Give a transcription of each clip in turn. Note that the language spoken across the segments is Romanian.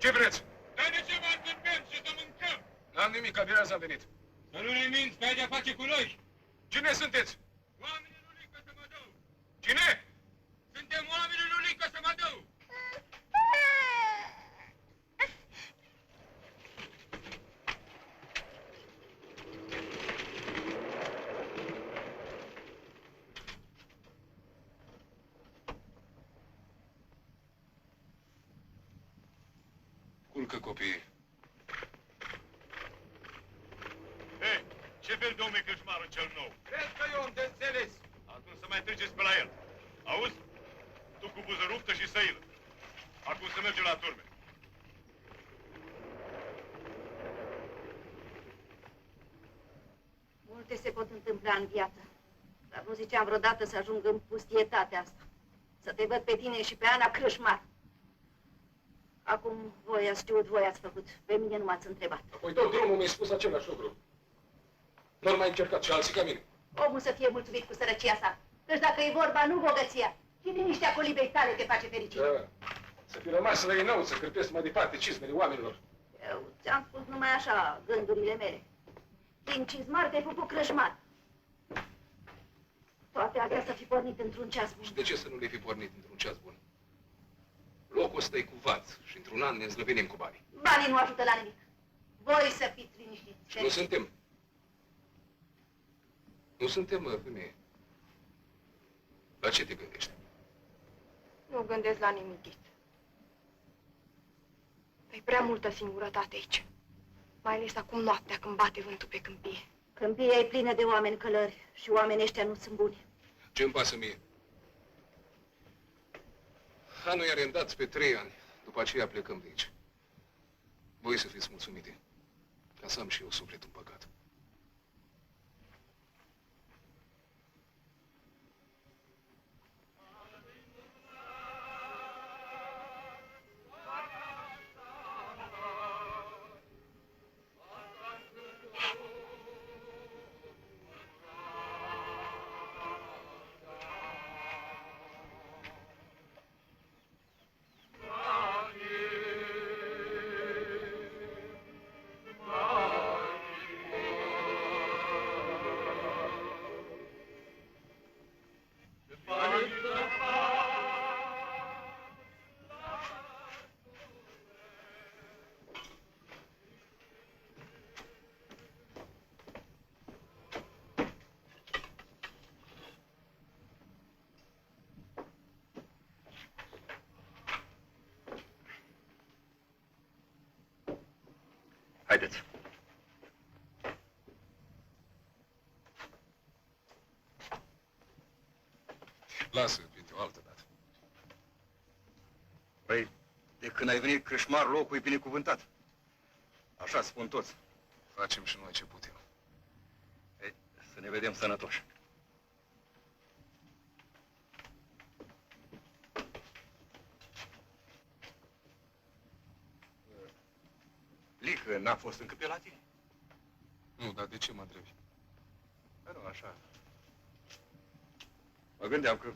Ce vreți? Dă-ne ceva să bem și să mâncăm! N-am nimic, abia azi am venit. Să nu ne minți că ai de-a face cu noi! Cine sunteți? Oamenii lui Lică să mă dău! Cine? Suntem oamenii lui Lică să mă dău! Culcă copiii. Hei, ce fel de om e crâșmarul cel nou? Cred că e om de înțeles. Atunci să mai treceți pe la el. Auzi? Tu cu buză ruptă și săilă. Acum să mergem la turme. Multe se pot întâmpla în viață, dar nu ziceam vreodată să ajung în pustietatea asta. Să te văd pe tine și pe Ana crâșmar. Acum voi ați știut, voi ați făcut. Pe mine nu m-ați întrebat. Apoi tot drumul mi-ai spus același lucru. Nu mai încercat și alții ca mine. Omul să fie mulțumit cu sărăcia sa. Căci dacă e vorba, nu bogăția. Și liniștea colibei tale te face fericit. Da. Să fi rămas la inău, să cârpesc mai departe cizmele oamenilor. Eu ți-am spus numai așa gândurile mele. Din cizmar te-ai făcut crâșmar. Toate astea să fi pornit într-un ceas bun. Și de ce să nu le fi pornit într-un ceas bun? Locul ăsta e cuvat și într-un an ne înzlăvenim cu banii. Banii nu ajută la nimic. Voi să fiți liniștiți. Și nu suntem. Nu suntem, femeie. La ce te gândești? Nu gândesc la nimic. E prea multă singurătate aici. Mai ales acum noaptea când bate vântul pe câmpie. Câmpia e plină de oameni călări și oamenii ăștia nu sunt buni. Ce-mi pasă mie? Anul i-a rendat pe 3 ani. După aceea plecăm de aici. Voi să fiți mulțumite. Ca să am și eu sufletul împăcat. Haideți. Lasă, Pinte, o altă dată. Păi, de când ai venit crâșmar, locul e binecuvântat. Așa spun toți. Facem și noi ce putem. Ei, să ne vedem sănătoși. Lică n-a fost încă pe la tine? Nu, dar de ce mă întrebi? Da, nu, așa. Mă gândeam că...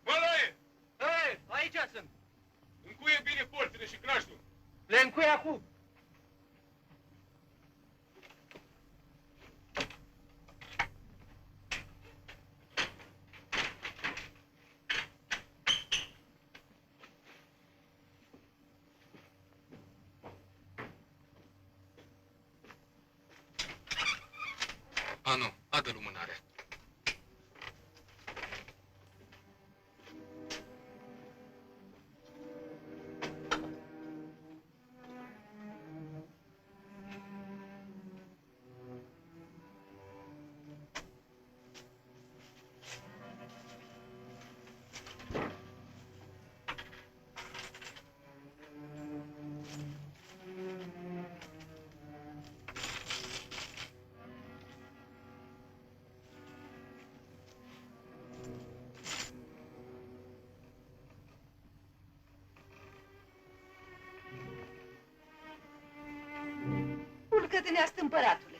Bălăie! Hei, aici sunt. Încuie bine porțile și craștul. Le încui acum. A, nu, adă lumânarea. ridică-te, neastâmpăratule.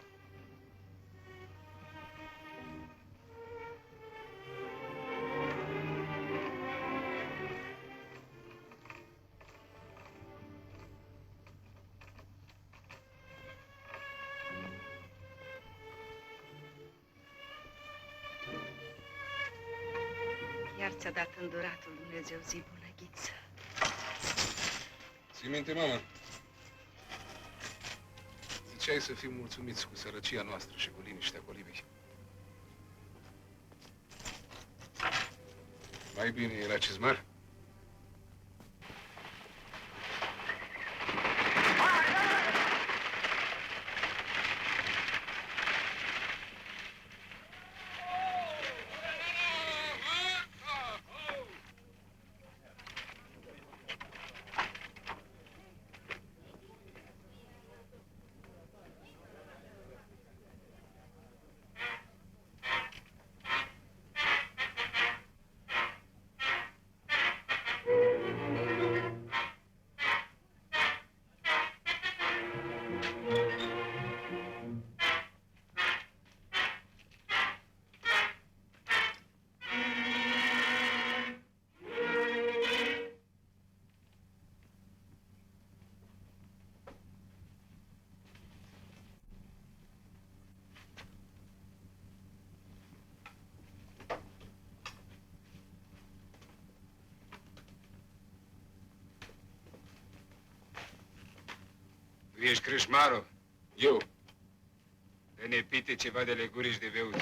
Iar ți-a dat înduratul Dumnezeu zi bună, Ghiță. Ții minte, mama? Ziceai să fim mulțumiți cu sărăcia noastră și cu liniștea colivei. Mai bine era cizmar? Tu ești crâșmarul? Eu. Dă-ne pite ceva de legurici de beut.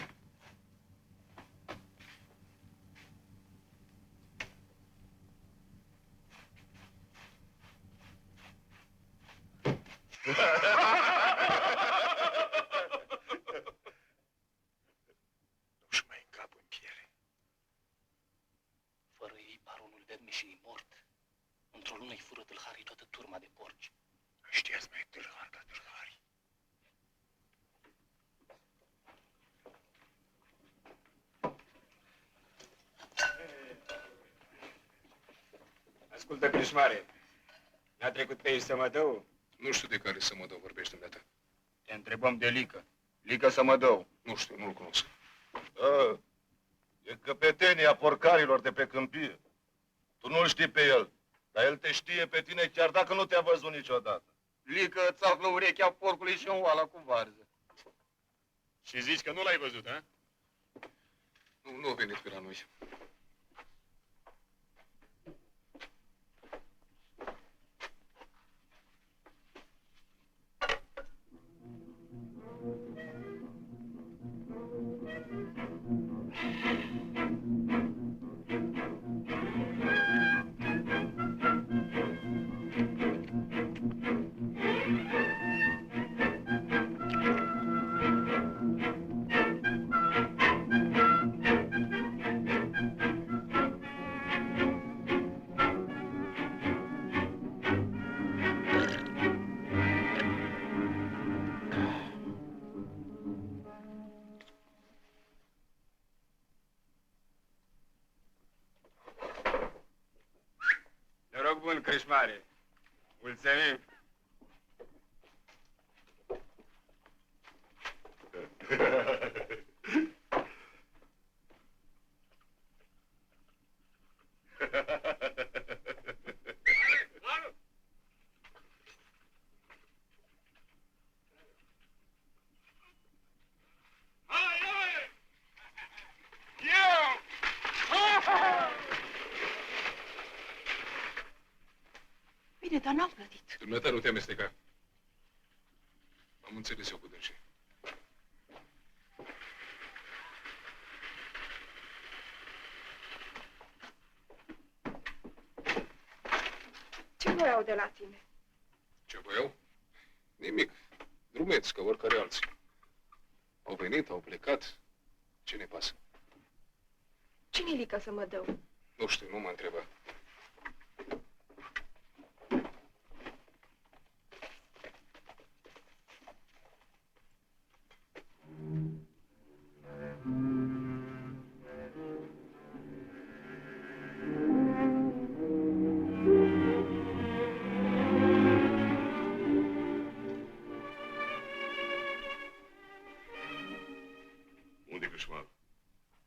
Nu-și mai încap în piele. Fără ei, baronul Vermiș e mort. Într-o lună îi fură tâlharii toată turma de porci. Știați mai tâlhar ca tâlharii. Ascultă, crâșmare. N-a trecut pe aici să mă dău? Nu știu de care să mă dau, vorbește dumneata. Te întrebăm de Lică. Lică să mă dău. Nu știu, nu-l cunosc. Da, e căpetenia porcarilor de pe câmpie. Tu nu-l știi pe el, dar el te știe pe tine chiar dacă nu te-a văzut niciodată. Lică îți află urechea porcului și în oala cu varză. Și zici că nu l-ai văzut, ha? Nu a venit pe la noi. Noroc bun, crâșmare. Mulțumim. Bine, dar n-am plătit. Dumneata nu te amesteca. Am înțeles eu cu dânsii. Ce voiau de la tine? Ce voiau? Nimic. Drumeți, ca oricare alții. Au venit, au plecat. Ce ne pasă? Cine Lică să mă dău? Nu știu, nu m-a întrebat. Crâșmarul.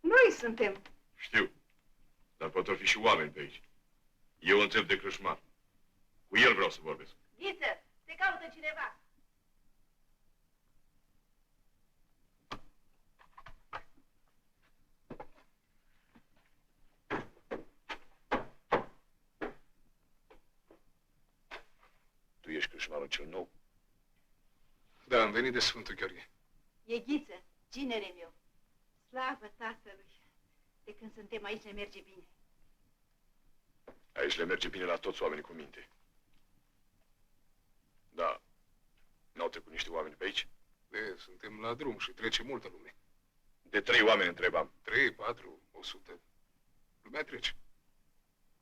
Noi suntem. Știu. Dar pot fi și oameni pe aici. Eu întreb de Crâșmar. Cu el vreau să vorbesc. Ghiță, te caută cineva. Tu ești Crâșmarul cel nou? Da, am venit de Sfântul Gheorghe. E Ghiță, ginere meu. Slavă Tatălui. De când suntem aici ne merge bine. Aici le merge bine la toți oamenii cu minte. Da. N-au trecut niște oameni pe aici? Suntem la drum și trece multă lume. De 3 oameni întrebam. 3, 4, 100. Lumea trece.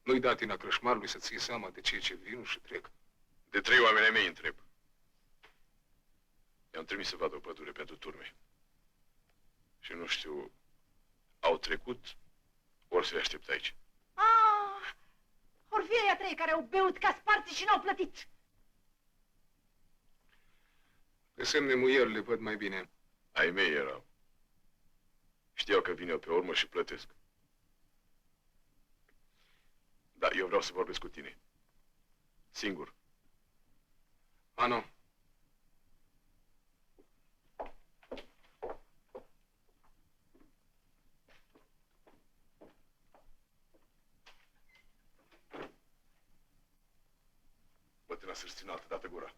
Nu-i datina Crâșmarului să ții seama de cei ce vin și trec. De 3 oameni ai mei întreb. I-am trimis să vadă o pădure pentru turme. Și nu știu, au trecut, ori să le aștept aici. Or fi aia 3 care au beut ca sparți și n-au plătit. Pe semne muieri le văd mai bine. Ai mei erau. Știau că vin eu pe urmă și plătesc. Da, eu vreau să vorbesc cu tine. Singur. Nu. Bătâna să-și țină altă dată gura.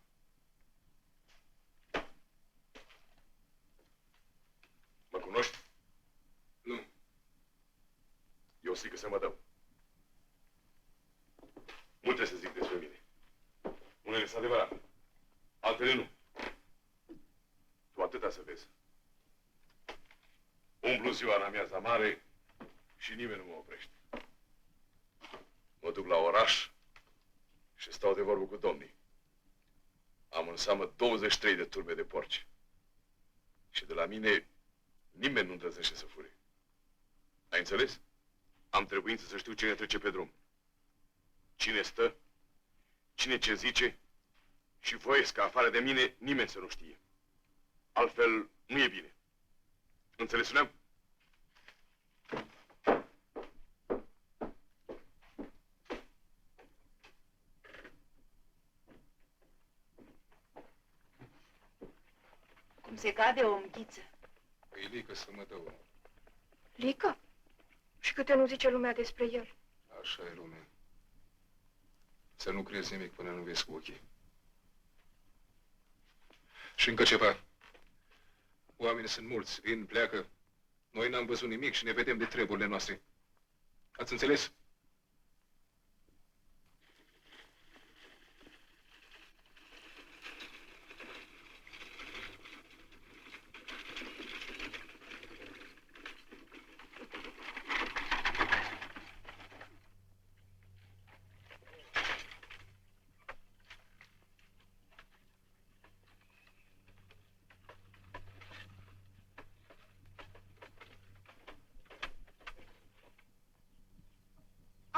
Mă cunoști? Nu. Eu zic să mă dau. Multe să zic despre mine. Unele sunt adevărate, altele nu. Tu atâta să vezi. Umblu ziua în amiaza mare și nimeni nu mă oprește. Mă duc la oraș și stau de vorbă cu domnii. Am în seamă 23 de turme de porci. Și de la mine nimeni nu îndrăznește să fure. Ai înțeles? Am trebuință să știu cine trece pe drum. Cine stă, cine ce zice și voiesc ca afară de mine nimeni să nu știe. Altfel nu e bine. Înțeles, Suneam? Cum se cade om, Ghiță. Îi lică să mă dă omul. Lică? Și câte nu zice lumea despre el? Așa e lumea. Să nu crezi nimic până nu vezi cu ochii. Și încă ceva. Oamenii sunt mulți, vin, pleacă. Noi n-am văzut nimic și ne vedem de treburile noastre. Ați înțeles?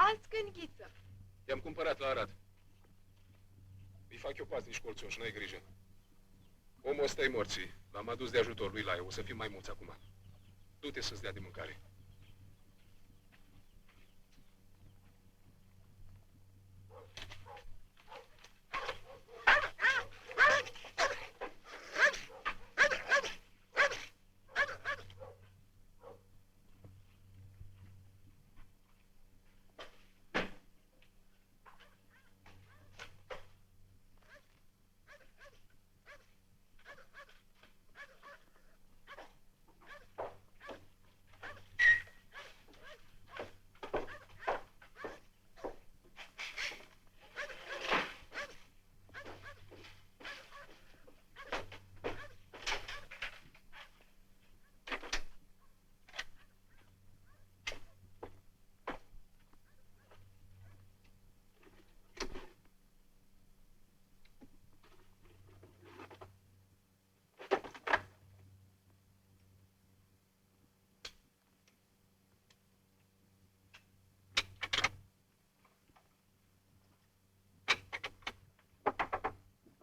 Alți când, Ghiță? I-am cumpărat la Arad. Îi fac eu paznici colțoși, n-ai grijă. Omul ăsta e morții. L-am adus de ajutor lui Laia. O să fim mai mulți acum. Du-te să-ți dea de mâncare.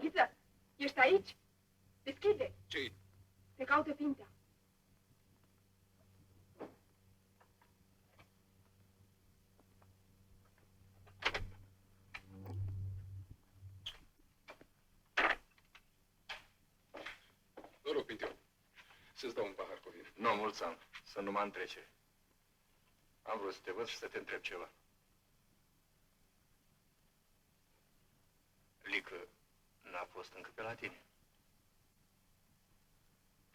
Ghiță, ești aici? Deschide! Ce-i? Te caută Pintea. să-ți dau un pahar cu vin. Nu, mulți am. Să nu mă întrece. Am vrut să te văd și să te întreb ceva. Lică n-a fost încă pe la tine.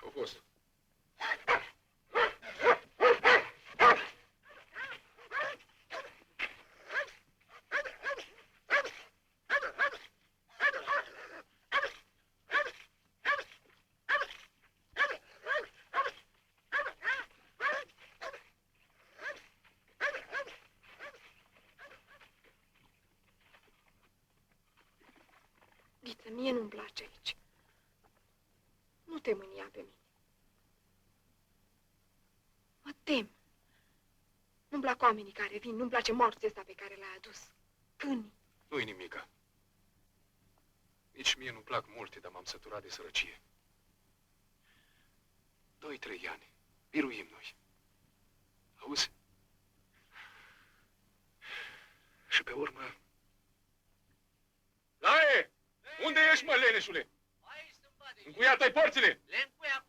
Au fost. Ghiță, mie nu-mi place aici. Nu te mânia pe mine. Mă tem. Nu-mi plac oamenii care vin, nu-mi place morții ăsta pe care l-ai adus. Câinii. Nu-i nimica. Nici mie nu-mi plac multe, dar m-am săturat de sărăcie. 2-3 ani. Biruim noi. Auzi? Și pe urmă... Lae! Unde ești, mă, leneșule? Aici sunt, bade. Încuiat-ai porțile! Le încui acum.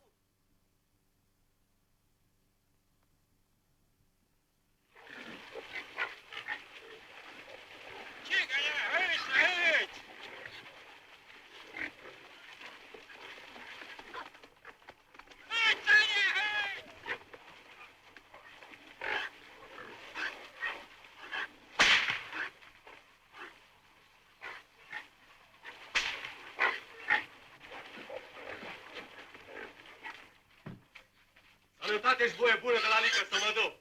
Sănătate și voie bună de la Lică să mă duc.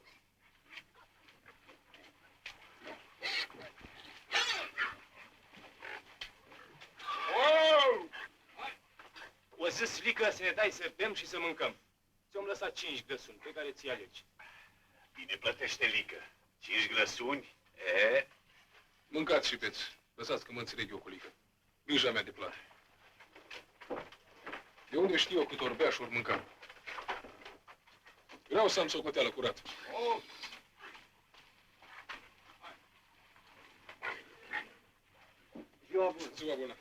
O zis Lică să ne dai să bem și să mâncăm. Ți-am lăsat 5 găsuni pe care ți alegi. Bine plătește Lică. 5 grăsuni? E? Mâncați și peți. Lăsați că mă înțeleg eu cu Lică. Grija mea de plată. De unde știu eu cât ori bea și ori mânca? Vreau să am socoteală curată. Ziua bună. Ziua bună.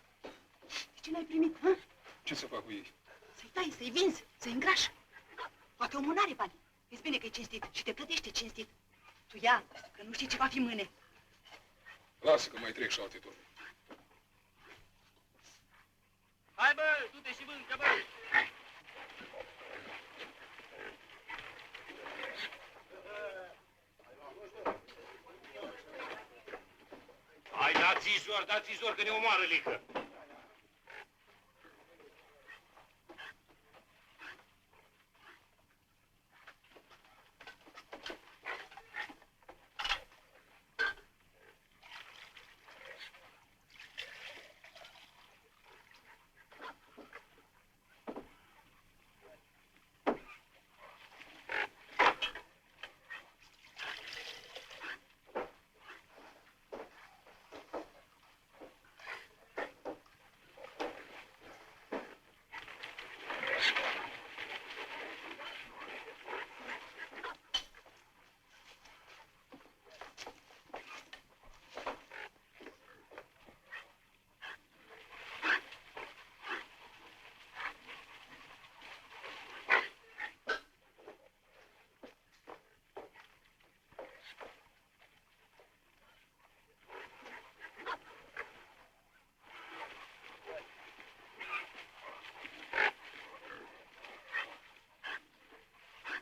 De ce l-ai primit, hă? Ce să fac cu ei? Să-i tai, să-i vinzi, să-i îngrași. Poate omul n-are bani. Vezi bine că e cinstit și te plătește cinstit. Tu ia, că nu știi ce va fi mâine. Lasă că mai trec și alte turne. Hai, bă, du-te și mâncă, bă. Hai, dați-i zor, că ne omoară Lică.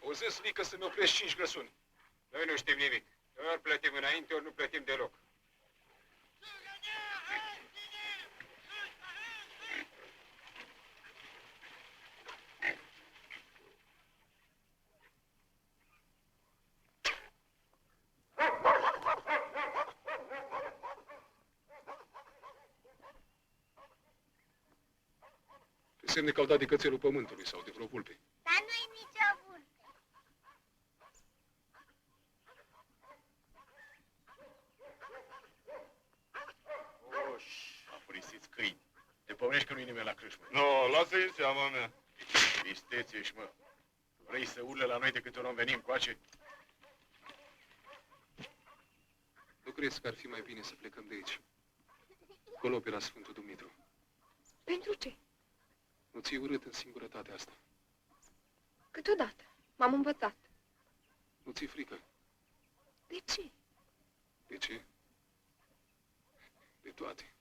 O zis Lică să-mi oprești 5 grăsuni. Noi nu știm nimic. Ori plătim înainte, ori nu plătim deloc. Pe semne că au dat de cățelul pământului sau de vreo vulpe. Dar nu-i nicio vulpe. Oș, afurisiți câini. Te pomenești că nu-i nimeni la crâșmă. Nu, lasă-i în seama mea. Isteți ești, mă. Vrei să urle la noi de câte ori venim coace? Nu crezi că ar fi mai bine să plecăm de aici? Colo pe la Sfântul Dumitru. Pentru ce? Nu ți-e urât în singurătatea asta? Câteodată. M-am învățat. Nu ți-e frică? De ce? De ce? De toate.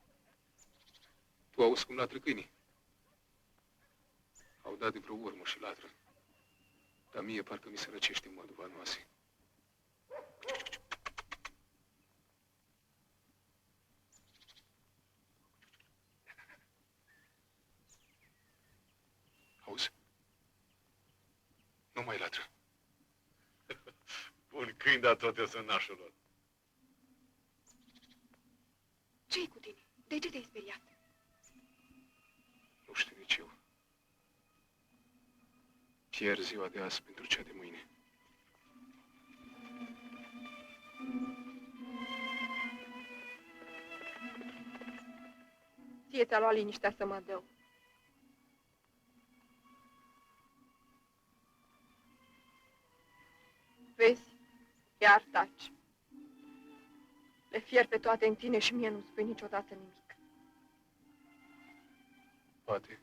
Tu auzi cum latră câinii. Au dat de vreo urmă și latră. Dar mie parcă mi se răcește mădul vanoase. Auzi? Nu mai latră. Bun câini, dar toate sunt nașul lor. Ce-i cu tine? De ce te-ai speriat? Nu știu nici eu. Pierd ziua de azi pentru cea de mâine. Ție ți-a luat liniștea să mă dău. Vezi? Iar taci. Le fier pe toate în tine și mie nu spui niciodată nimic. Poate.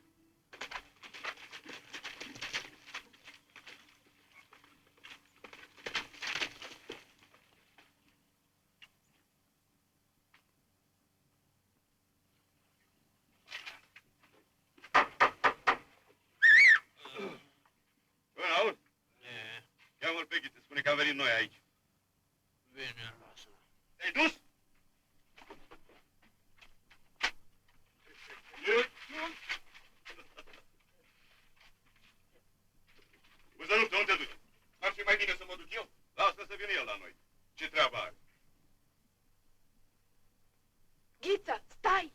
Bun, auzi? Cheamă-l pe Ghite, spune că am venit noi aici. Bine, lasă. Te-ai dus? Buzănuță, unde te duci? Ar fi mai bine să mă duc eu? Lasă să vină el la noi. Ce treabă are? Ghiță, stai!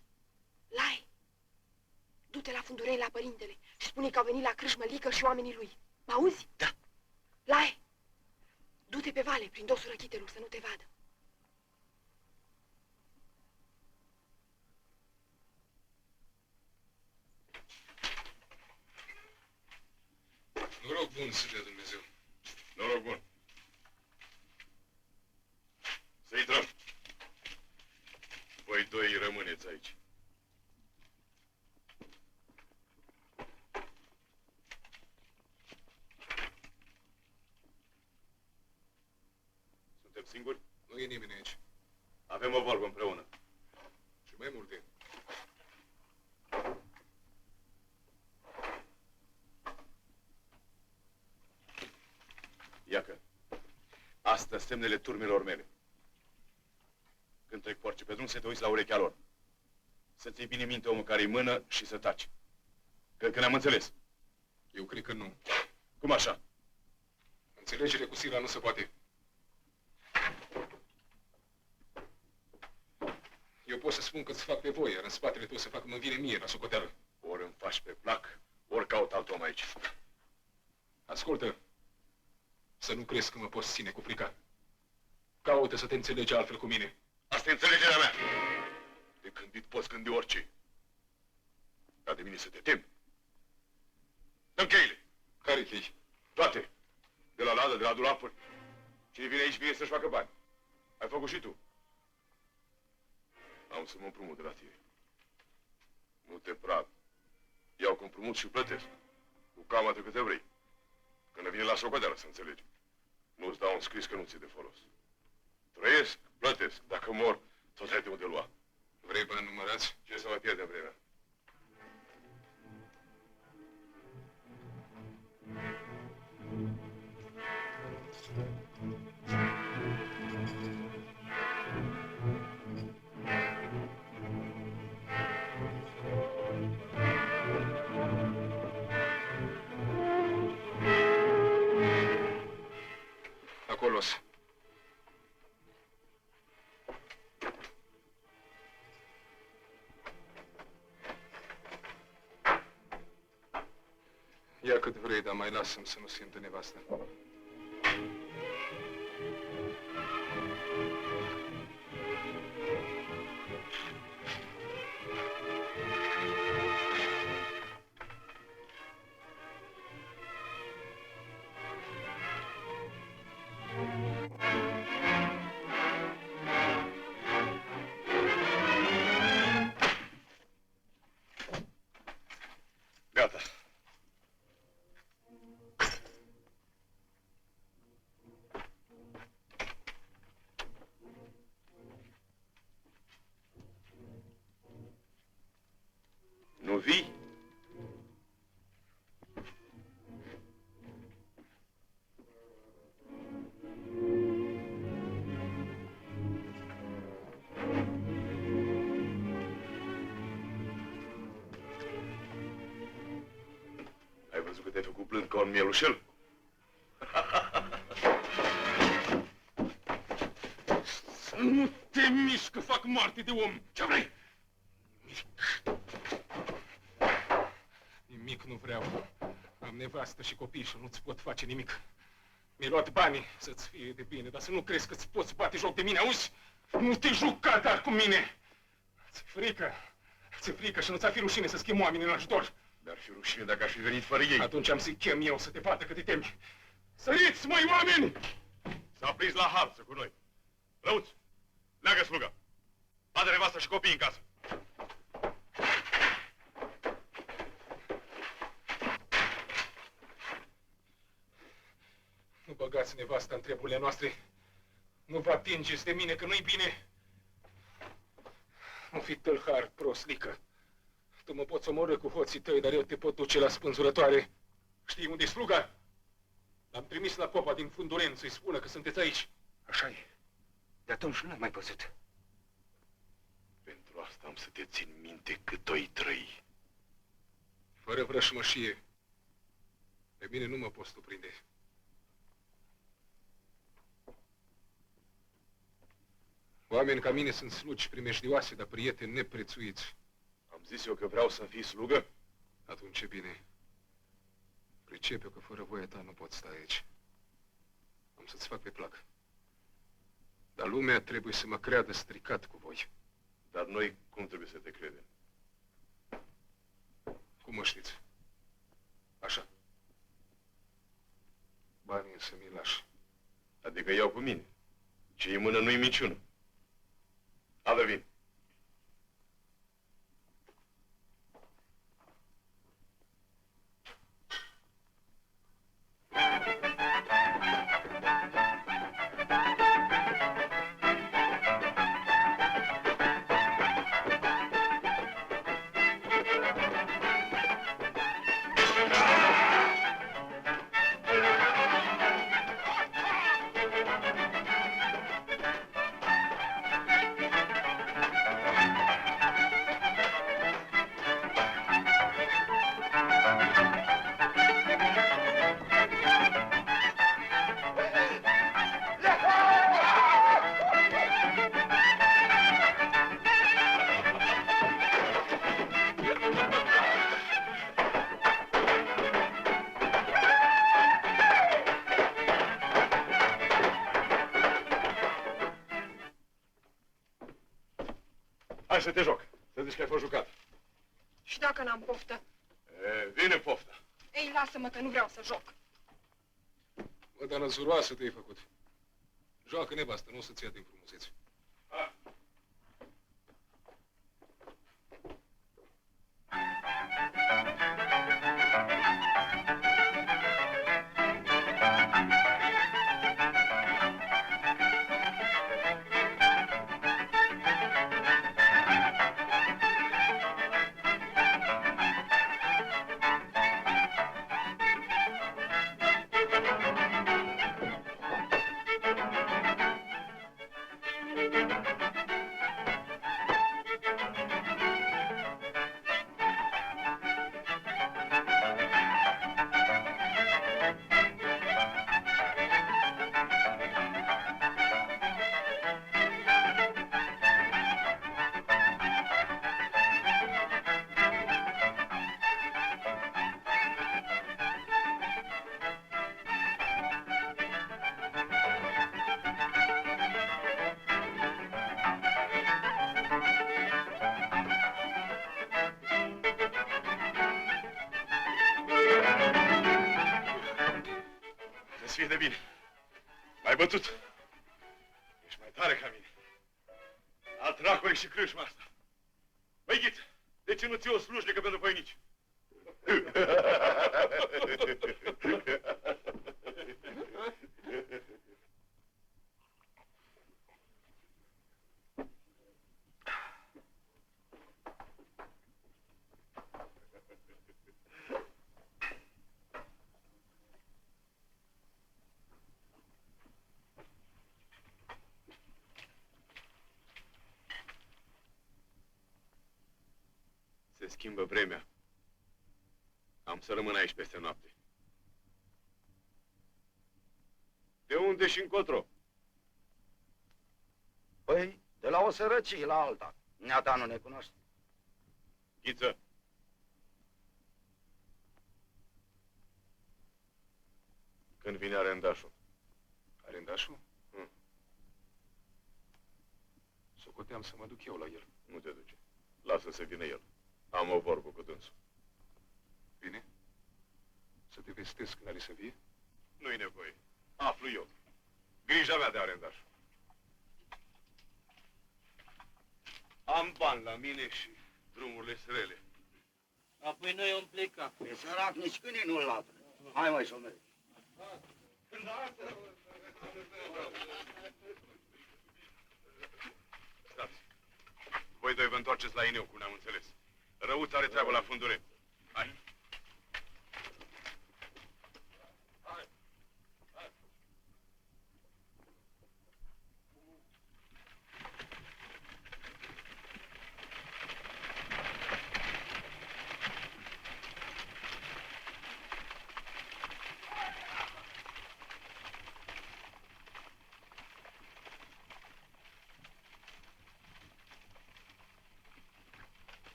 Lai! Du-te la Fundurei la părintele și spune că au venit la crâșmă Lică și oamenii lui. Mă auzi? Da. Lai! Du-te pe vale, prin dosul răchitelor, să nu te vadă. Noroc bun să dea Dumnezeu. Noroc bun. Să intrăm. Voi doi rămâneți aici. Suntem singuri? Nu e nimeni aici. Avem o vorbă împreună. Și mai multe. Iacă, astea semnele turmelor mele. Când trec porci pe drum, să te uiți la urechea lor. Să ții bine minte omul care-i mână și să taci. Cred că ne-am înțeles. Eu cred că nu. Cum așa? Înțelegere cu sila nu se poate. Eu pot să spun că îți fac pe voie, iar în spatele tău să fac cum îmi vine mie la socoteală. Ori îmi faci pe plac, ori caut alt om aici. Ascultă, să nu crezi că mă poți ține cu frica. Caută să te înțelegi altfel cu mine. Asta e înțelegerea mea. De gândit poți gândi orice. Dar de mine să te temi. Dă-mi cheile. Care chei? Toate. De la ladă, de la dulapuri. Cine vine aici vine să-și facă bani. Ai făcut și tu. Am să mă împrumut de la tine. Nu te prag. Iau cu împrumut și plătesc. Cu cam atât câte vrei. Când vine la socoteală, să înțelegi. Nu-ți dau un scris că nu ți-e de folos. Trăiesc, plătesc. Dacă mor, tot ai de unde lua. Vrei bani numărați? Ce să mai pierdem vremea? Acolo-s. Ia cât vrei, dar mai lasă-mi să nu simtă nevasta. Gata. Te-ai făcut blând ca un mielușel? Să nu te miști că fac moarte de om! Ce vrei? Nimic nu vreau. Am nevastă și copii și nu-ți pot face nimic. Mi-ai luat banii să-ți fie de bine, dar să nu crezi că-ți poți bate joc de mine, auzi? Nu te juca, dar cu mine! Ți-e frică? Ți-e frică și nu ți-a fi rușine să schimbi oamenii în ajutor? Dar fi rușine dacă aș fi venit fără ei. Atunci am să-i chem eu să te bată că te temi. Săriți, măi, oameni! S-a prins la harță cu noi. Lăuț, leagă sluga. Bate nevastă și copii în casă. Nu băgați nevasta în treburile noastre. Nu vă atingeți de mine, că nu-i bine. Nu fi tâlhar, proslică. Tu mă poți omorâ cu hoții tăi, dar eu te pot duce la spânzurătoare. Știi unde-i sluga? L-am trimis la popa din Funduren să-i spună că sunteți aici. Așa e. De atunci nu l-am mai văzut. Pentru asta am să te țin minte cât o-i trăi. Fără vrășmășie. Pe mine nu mă poți tu prinde. Oameni ca mine sunt slugi primejdioase, dar prieteni neprețuiți. Am zis eu că vreau să-mi fii slugă? Atunci e bine. Pricep eu că fără voia ta nu pot sta aici. Am să-ți fac pe plac. Dar lumea trebuie să mă creadă stricat cu voi. Dar noi cum trebuie să te credem? Cum mă știți? Așa. Banii să mi lași. Adică iau cu mine. Ce-i în mână nu-i minciună. Adă, vin. Hai să te joc, să zici că ai fost jucat. Și dacă n-am poftă? Vine pofta. Ei, lasă-mă că nu vreau să joc. Bă, dar năzuroasă te-ai făcut. Joacă nevastă, nu o să-ți ia din frumusețe. Să-ți fie de bine. M-ai bătut. Ești mai tare ca mine. Al dracului și crâșma asta. Băi, Ghiță, de ce nu ții o slujnică pentru voinici? Se schimbă vremea. Am să rămân aici peste noapte. unde și încotro. Păi, de la o sărăcie la alta. Neata nu ne cunoaște. Ghiță. Când vine arendașul? Arendașul? Socoteam să mă duc eu la el. Nu te duce. Lasă să vină el. Am o vorbă cu dânsul. Bine? Să te vestesc când are să vie? Nu-i nevoie. Aflu eu. Grija mea de arendaș. Am bani la mine și drumurile sunt rele. Apoi noi om pleca. Pe sărac nici câinii nu-l latră. Hai mai șomeri. Stați. Voi doi vă întoarceți la Ineu, cum ne-am înțeles. Răuț are treabă la fundure. Hai.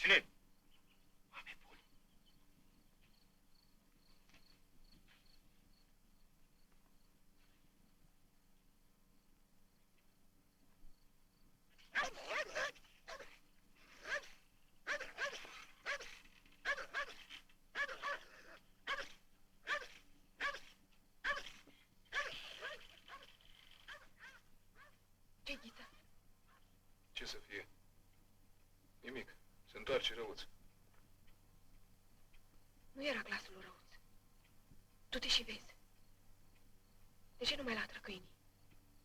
Cine? Ce-i, Ghiță? Ce să fie? Nimic. Se întoarce Răuț. Nu era glasul lui Răuț. Du-te și vezi. De ce nu mai latră câinii?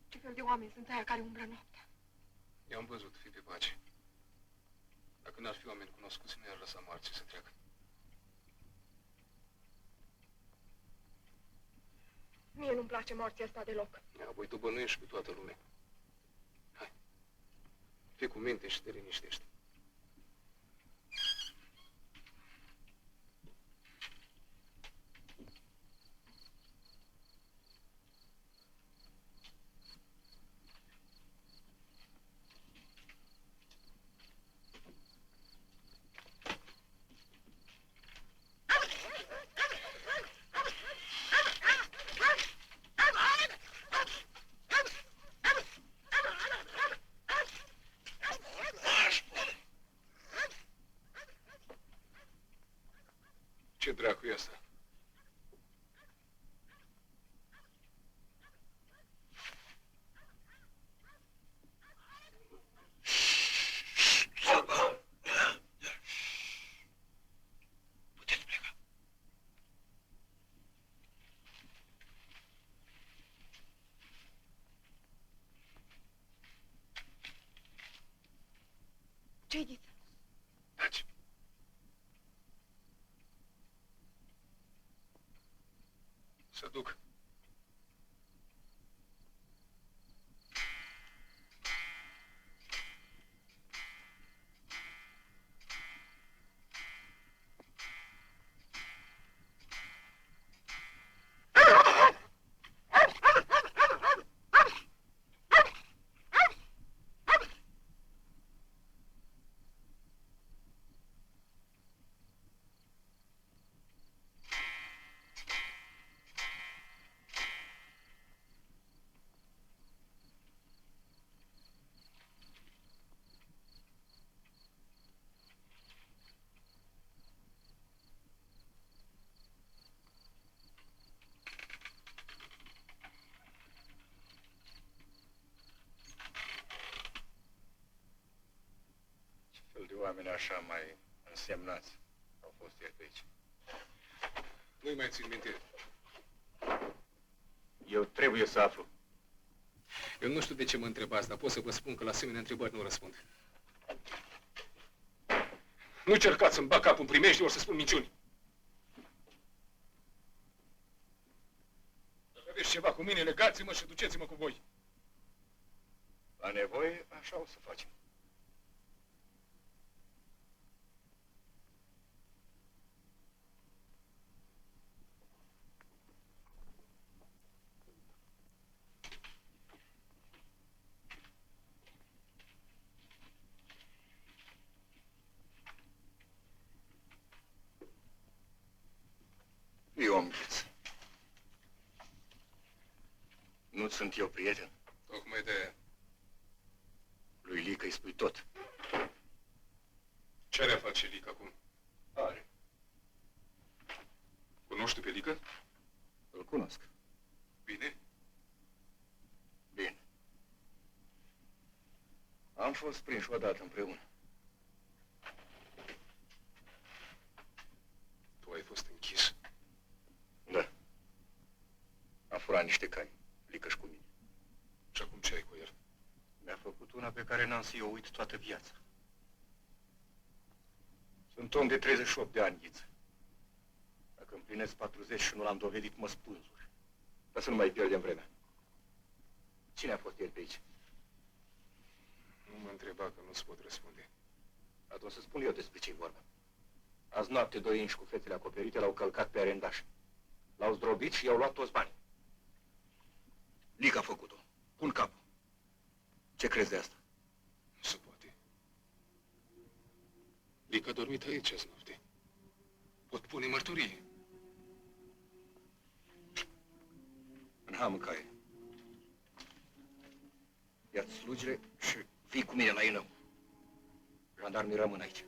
Ce fel de oameni sunt aia care umblă noaptea? I-am văzut, fi pe pace. Dacă n-ar fi oameni cunoscuți, nu i-ar lăsa marții să treacă. Mie nu-mi place morții asta deloc. Apoi tu bănuiești cu toată lumea. Hai. Fii cu minte și te liniștește. Ce dracu e asta? Puteți pleca. Ce-i, Ghiță? Taci. Să duc. Fel de oameni așa mai însemnați au fost ei pe aici. Nu Nu-i mai țin minte. Eu trebuie să aflu. Eu nu știu de ce mă întrebați, dar pot să vă spun că la asemenea întrebări nu răspund. Nu încercați să-mi bag capul în primejdii ori să spun minciuni. Dacă aveți ceva cu mine, legați-mă și duceți-mă cu voi. La nevoie, așa o să facem. Eu am gheț. Nu sunt eu prieten? Tocmai de aia. Lui Lică îi spui tot. Ce are a face Lică acum? Are. Cunoști pe Lică? Îl cunosc. Bine. Bine. Am fost prinși odată împreună. Tu ai fost închis. Da. Am furat niște cai. Lică-și cu mine. Și acum ce ai cu el? Mi-a făcut una pe care n-am să-i o uit toată viața. Sunt om de 38 de ani, Ghiță. Dacă împlinesc 40 și nu l-am dovedit, mă spânzur. Ca să nu mai pierdem vremea. Cine a fost el pe aici? Nu mă întreba că nu-ți pot răspunde. Atunci să spun eu despre ce-i vorba. Azi noapte doi inși cu fețele acoperite l-au călcat pe arendaș. L-au zdrobit și i-au luat toți banii. Lică a făcut-o. Pun capul. Ce crezi de asta? Nu se poate. Lică a dormit aici azi noapte. Pot pune mărturie. În hamăcaie. Ia-ți slugile și fii cu mine la Inău. Jandarmii rămân aici.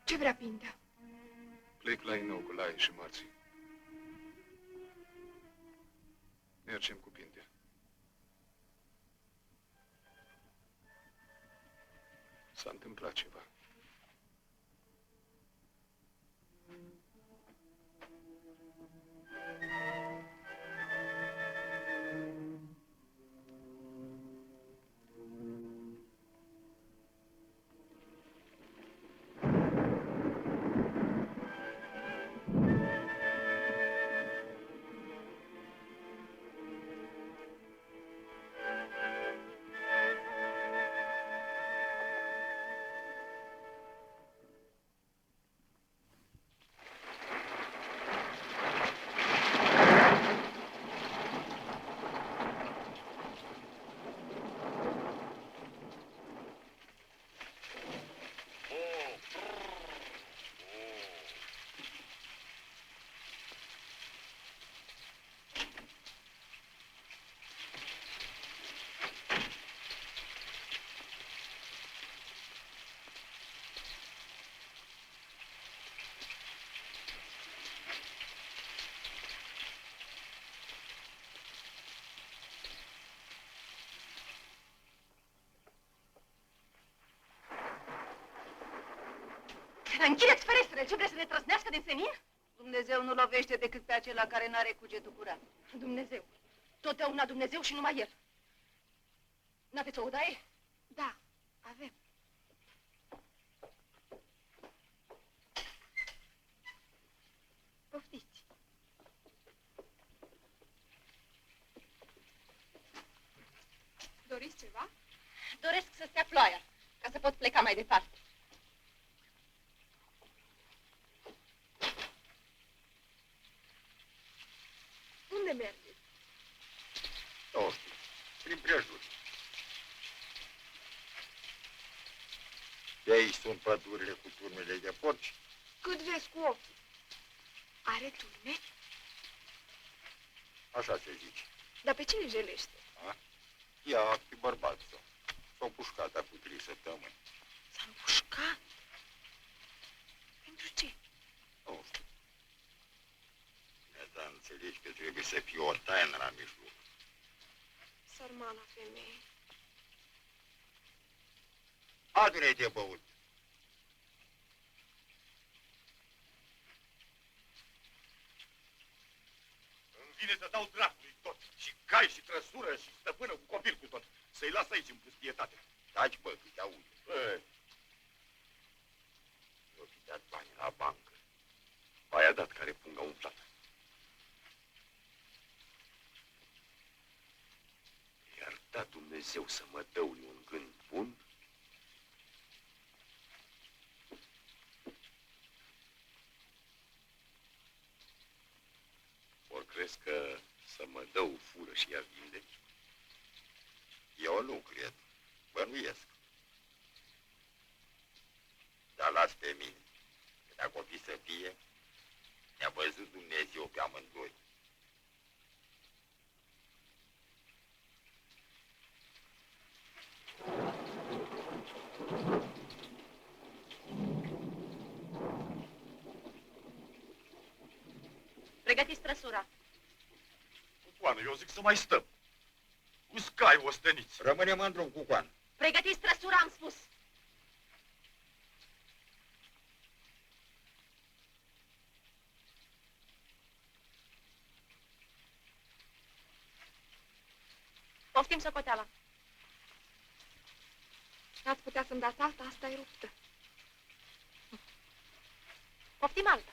Ce vrea Pintea? Plec la Inău cu Laie și Marții. Mergem cu Pintea. S-a întâmplat ceva. Închideți ferestrele! Ce vreți să ne trăsnească din senin? Dumnezeu nu lovește decât pe acela care n-are cugetul curat. Dumnezeu. Totdeauna Dumnezeu și numai El. N-aveți o odaie? Da, avem. Poftiți. Doriți ceva? Doresc să stea ploaia, ca să pot pleca mai departe. Unde mergeți? Nu știu, prin prejur. De aici sunt pădurile cu turmele de porci. Cât vezi cu ochii? Are turme? Așa se zice. Dar pe cine jelește? Ea e bărbat său. S-au pușcat acum 3 săptămâni. S-a împușcat. Pentru ce? Nu știu. Dar înțelegi că trebuie să fie o taină la mijloc. Sărman. Sărmana femeie. Adu-ne-te băut. Îmi vine să dau dracului tot. Și cai și trăsură și stăpână cu copil cu tot. Să-i las aici în pustietate. Taci, bă, că te auzi. Eu fi dat bani la bancă. Aia dat care punga umflată. I-ar da Dumnezeu să mă dăuni un gând bun. Ori crezi că să mă dau fură și ea vinde? Eu nu cred. Bănuiesc. Dar las pe mine. Că dacă o fi să fie, ne-a văzut Dumnezeu pe amândoi. Pregătiți trăsura. Cucoană, eu zic să mai stăm. Uscai osteniți. Rămânem în drum, Cucoan. Pregătiți trăsura, am spus. Poftim socoteala. N-ați putea să-mi dați alta? Asta e ruptă. Poftim alta.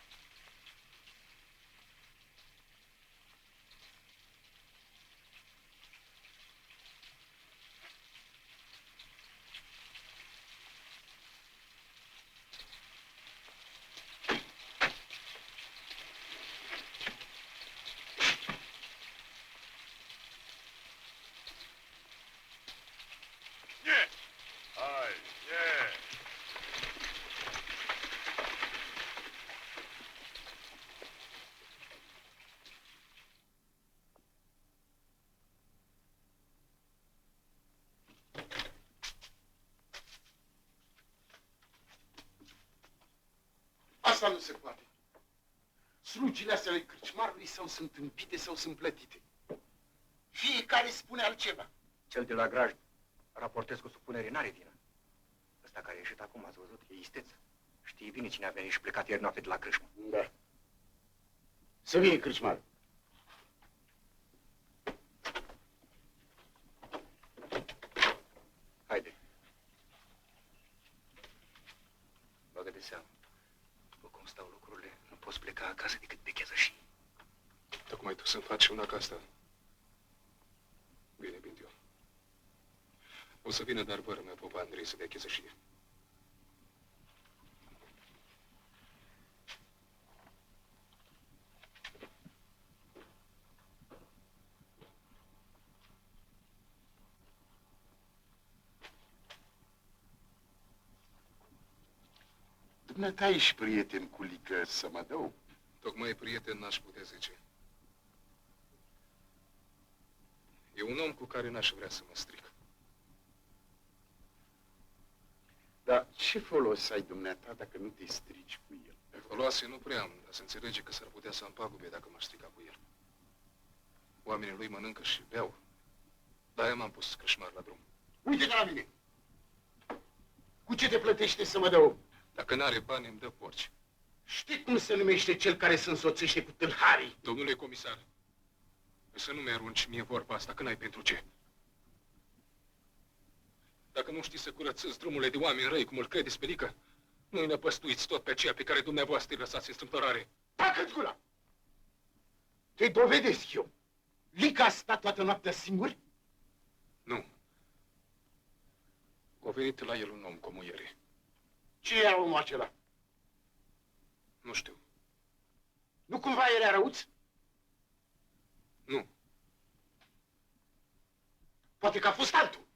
Hai, ie! Asta nu se poate. Slugile astea ale cârcimarului sau sunt împite sau sunt plătite. Fiecare spune altceva. Cel de la graj, raportez cu supunere, n-are vină. Ăsta care a ieșit acum, ați văzut, e isteț. Știi bine cine a venit și plecat ieri noapte de la crâșmă. Da. Să vină cârcimarul. Haide. Bagă de seamă. După cum stau lucrurile, nu poți pleca acasă decât pe chezășii. Tocmai tu să-mi faci una ca asta. Bine, Bintiu. O să vină dar vără mea, popa Andrei, să dea chezășie. Dumneata ești prieten cu Lică să mă dau? Tocmai prieten n-aș putea zice. E un om cu care n-aș vrea să mă stric. Dar ce folos ai dumneata dacă nu te strici cu el? Pe foloase nu prea am, dar se înțelege că s-ar putea să-mi pagube dacă m-aș strica cu el. Oamenii lui mănâncă și beau. De-aia m-am pus crâșmar la drum. Uite la mine! Cu ce te plătește să mă dau? Dacă n-are bani, îmi dă porci. Știi cum se numește cel care se însoțește cu tâlharii? Domnule comisar, să nu mi-arunci mie vorba asta, că n-ai pentru ce. Dacă nu știi să curățăți drumurile de oameni răi, cum îl credeți pe Lică, nu-i năpăstuiți tot pe aceea pe care dumneavoastră îi lăsați în strâmtorare. Tacă-ți gura! Te-i dovedesc eu. Lică a stat toată noaptea singur? Nu. A venit la el un om cu muiere. Ce era omul acela? Nu știu. Nu cumva era răuț? Nu. Poate că a fost altul.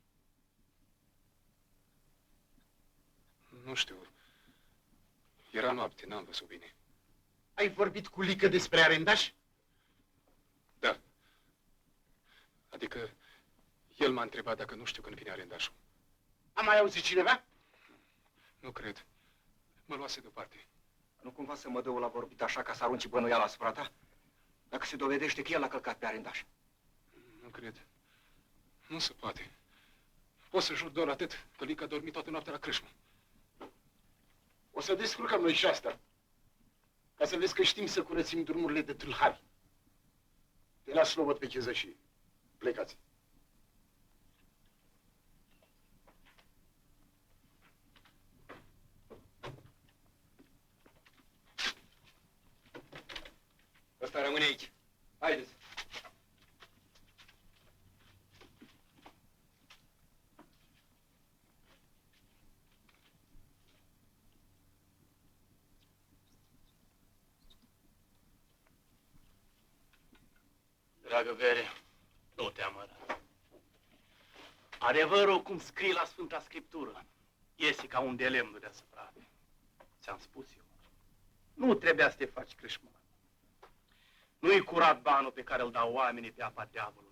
Nu știu. Era noapte, n-am văzut bine. Ai vorbit cu Lică despre arendaș? Da. Adică el m-a întrebat dacă nu știu când vine arendașul. A mai auzit cineva? Nu cred. Mă luase deoparte. Nu cumva să mă dă la vorbit așa ca să arunci bănuiala asupra ta? Dacă se dovedește că el a călcat pe arendaș. Nu cred. Nu se poate. Pot să jur doar atât că Lica a dormit toată noaptea la crâșmă. O să descurcăm noi și asta. Ca să vezi că știm să curățim drumurile de tâlhari. Te las slobot pe cheză și plecați. Ăsta rămâne aici. Haideți. Dragă Vere, nu te amără. Adevărul, cum scrie la Sfânta Scriptură, iese ca un de lemn deasupra apei. Ți-am spus eu. Nu trebuia să te faci crâșmă. Nu-i curat banul pe care îl dau oamenii pe apa diavolului.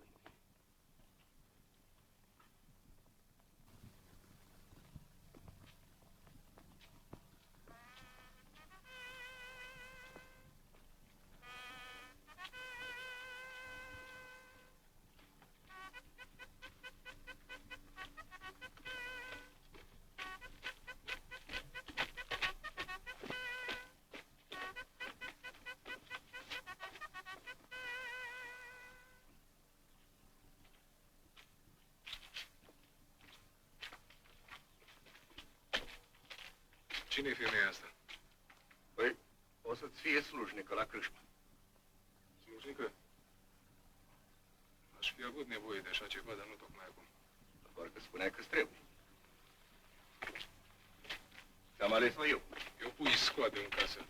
Cine-i femeia asta? Păi, o să-ți fie slujnică la crâșmă. Slujnică? Aș fi avut nevoie de așa ceva, dar nu tocmai acum. Doar că spuneai că-ți trebuie. Ți-am ales-o eu. Eu pui scoade în casă.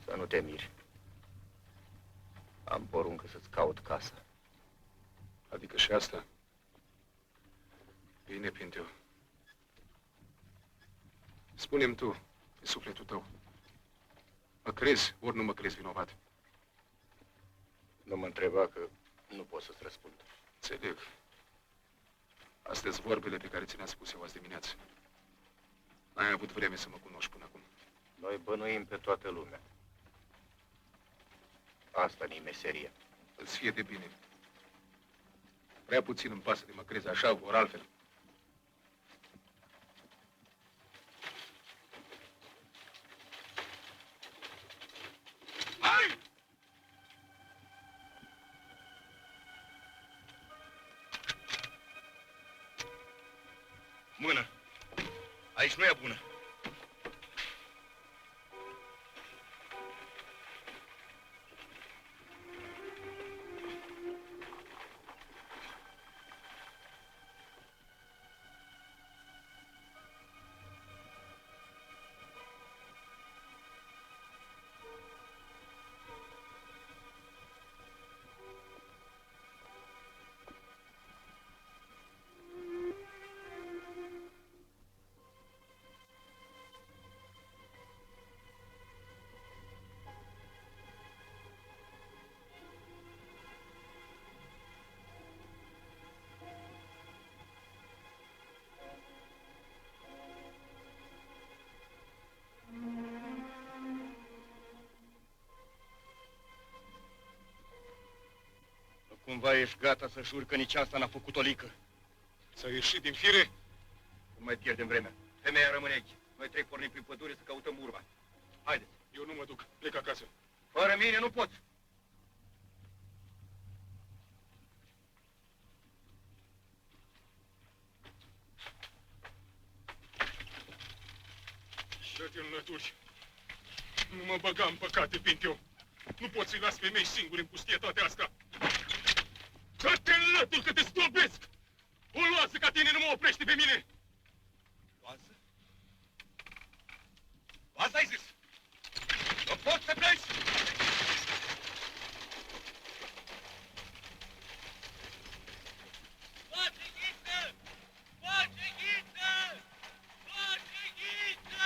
Să nu te miri. Am poruncă să-ți caut casa. Adică și asta? Bine, Pinteu. Spune-mi tu, pe sufletul tău, mă crezi ori nu mă crezi vinovat? Nu mă întreba că nu pot să-ți răspund. Înțeleg. Astea-s vorbele pe care ți le-am spus eu azi dimineață. N-ai avut vreme să mă cunoști până acum. Noi bănuim pe toată lumea. Asta ne-i meseria. Îți fie de bine. Prea puțin îmi pasă de mă crezi așa, ori altfel. Hai! Mână! Aici nu e bună. Cumva ești gata să juri că nici asta n-a făcut o lică. Ți-a ieșit din fire? Nu mai pierdem vremea. Femeia rămâne aici. Noi trei pornim prin pădure să căutăm urma. Haideți. Eu nu mă duc. Plec acasă. Fără mine nu pot. Dă-te în lături. Nu mă băga în păcate, Pinteu. Nu pot să-i las pe mei singuri în pustietatea asta. Dă-te în lături că te zdrobesc! O loasă ca tine nu mă oprește pe mine! Loasă? Asta ai zis! Nu poți să pleci! Face ghiță! Face ghiță! Face ghiță!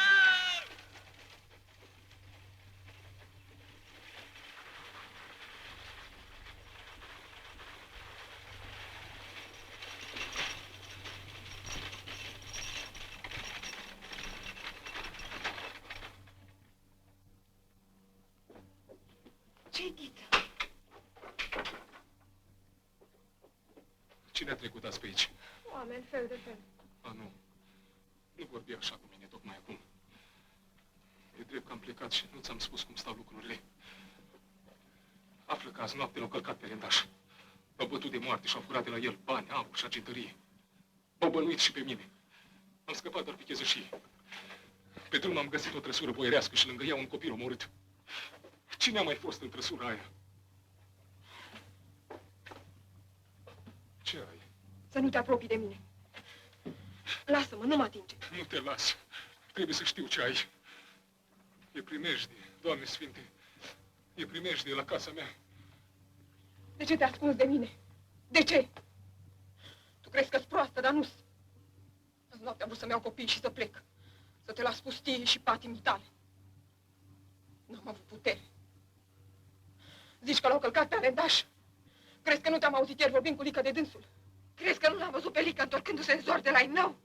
Cine a trecut azi pe aici? Oameni fel de fel. A, nu. Nu vorbi așa cu mine tocmai acum. E drept că am plecat și nu ți-am spus cum stau lucrurile. Află că azi noapte l-au călcat pe rendaș. L-au bătut de moarte și au furat de la el bani, aur și argintărie. M-au bănuit și pe mine. Am scăpat doar pe chezășie. Pe drum am găsit o trăsură boierească și lângă ea un copil omorât. Cine a mai fost în trăsura aia? Ce ai? Să nu te apropii de mine. Lasă-mă, nu mă atinge. Nu te las. Trebuie să știu ce ai. E primejdie, Doamne Sfinte. E primejdie la casa mea. De ce te ascunzi de mine? De ce? Tu crezi că-s proastă, dar nu-s. Azi noapte am vrut să-mi iau copiii și să plec. Să te las pustie și patimii tale. N-am avut putere. Zici că l-au călcat pe arendaș? Crezi că nu te-am auzit ieri vorbind cu Lică de dânsul? Crezi că nu l-am văzut pe Lică întorcându-se în zor de la Inău?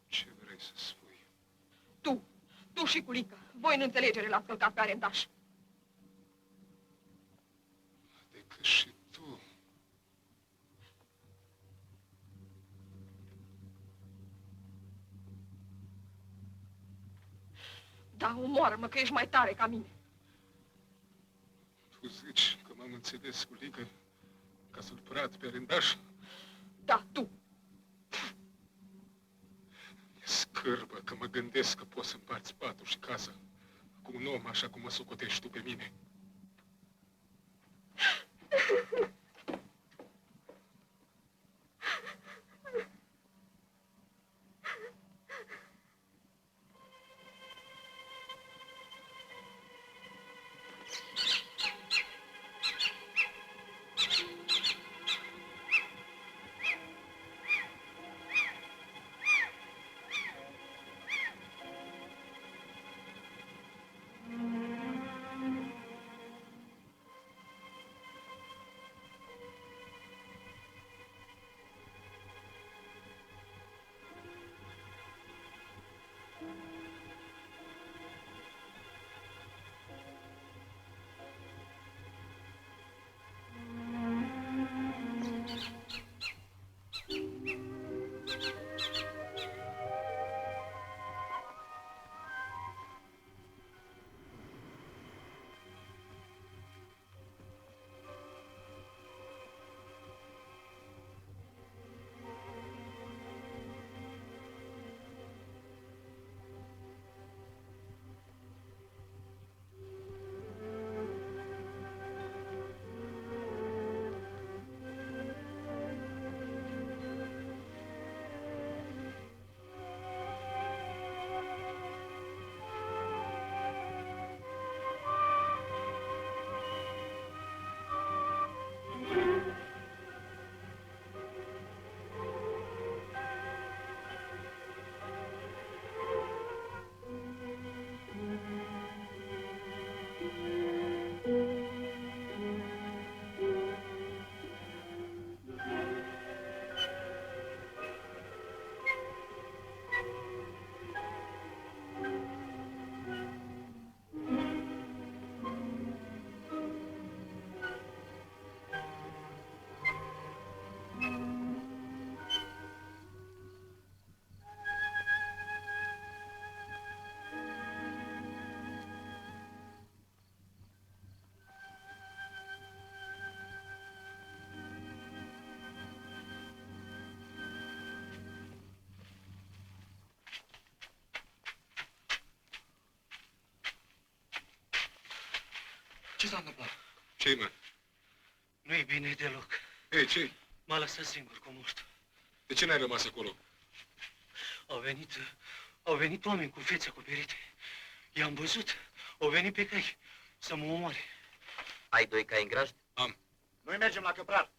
Ce vrei să spui? Tu și cu Lică. Voi în înțelegere l-ați călcat pe arendaș. Adică și tu. Da, omoară-mă că ești mai tare ca mine. Tu zici că m-am înțeles cu Lică ca să-l prat pe arendaș? Da, tu. E scârbă că mă gândesc că poți să împarți patul și casa cu un om așa cum mă socotești tu pe mine. Ce s-a întâmplat? Ce-i, mă? Nu-i bine deloc. Ei, ce-i? M-a lăsat singur cu moștul. De ce n-ai rămas acolo? Au venit oameni cu fețe acoperite. I-am văzut. Au venit pe cai să mă omoare. Ai doi cai în grajd? Am. Noi mergem la căprar.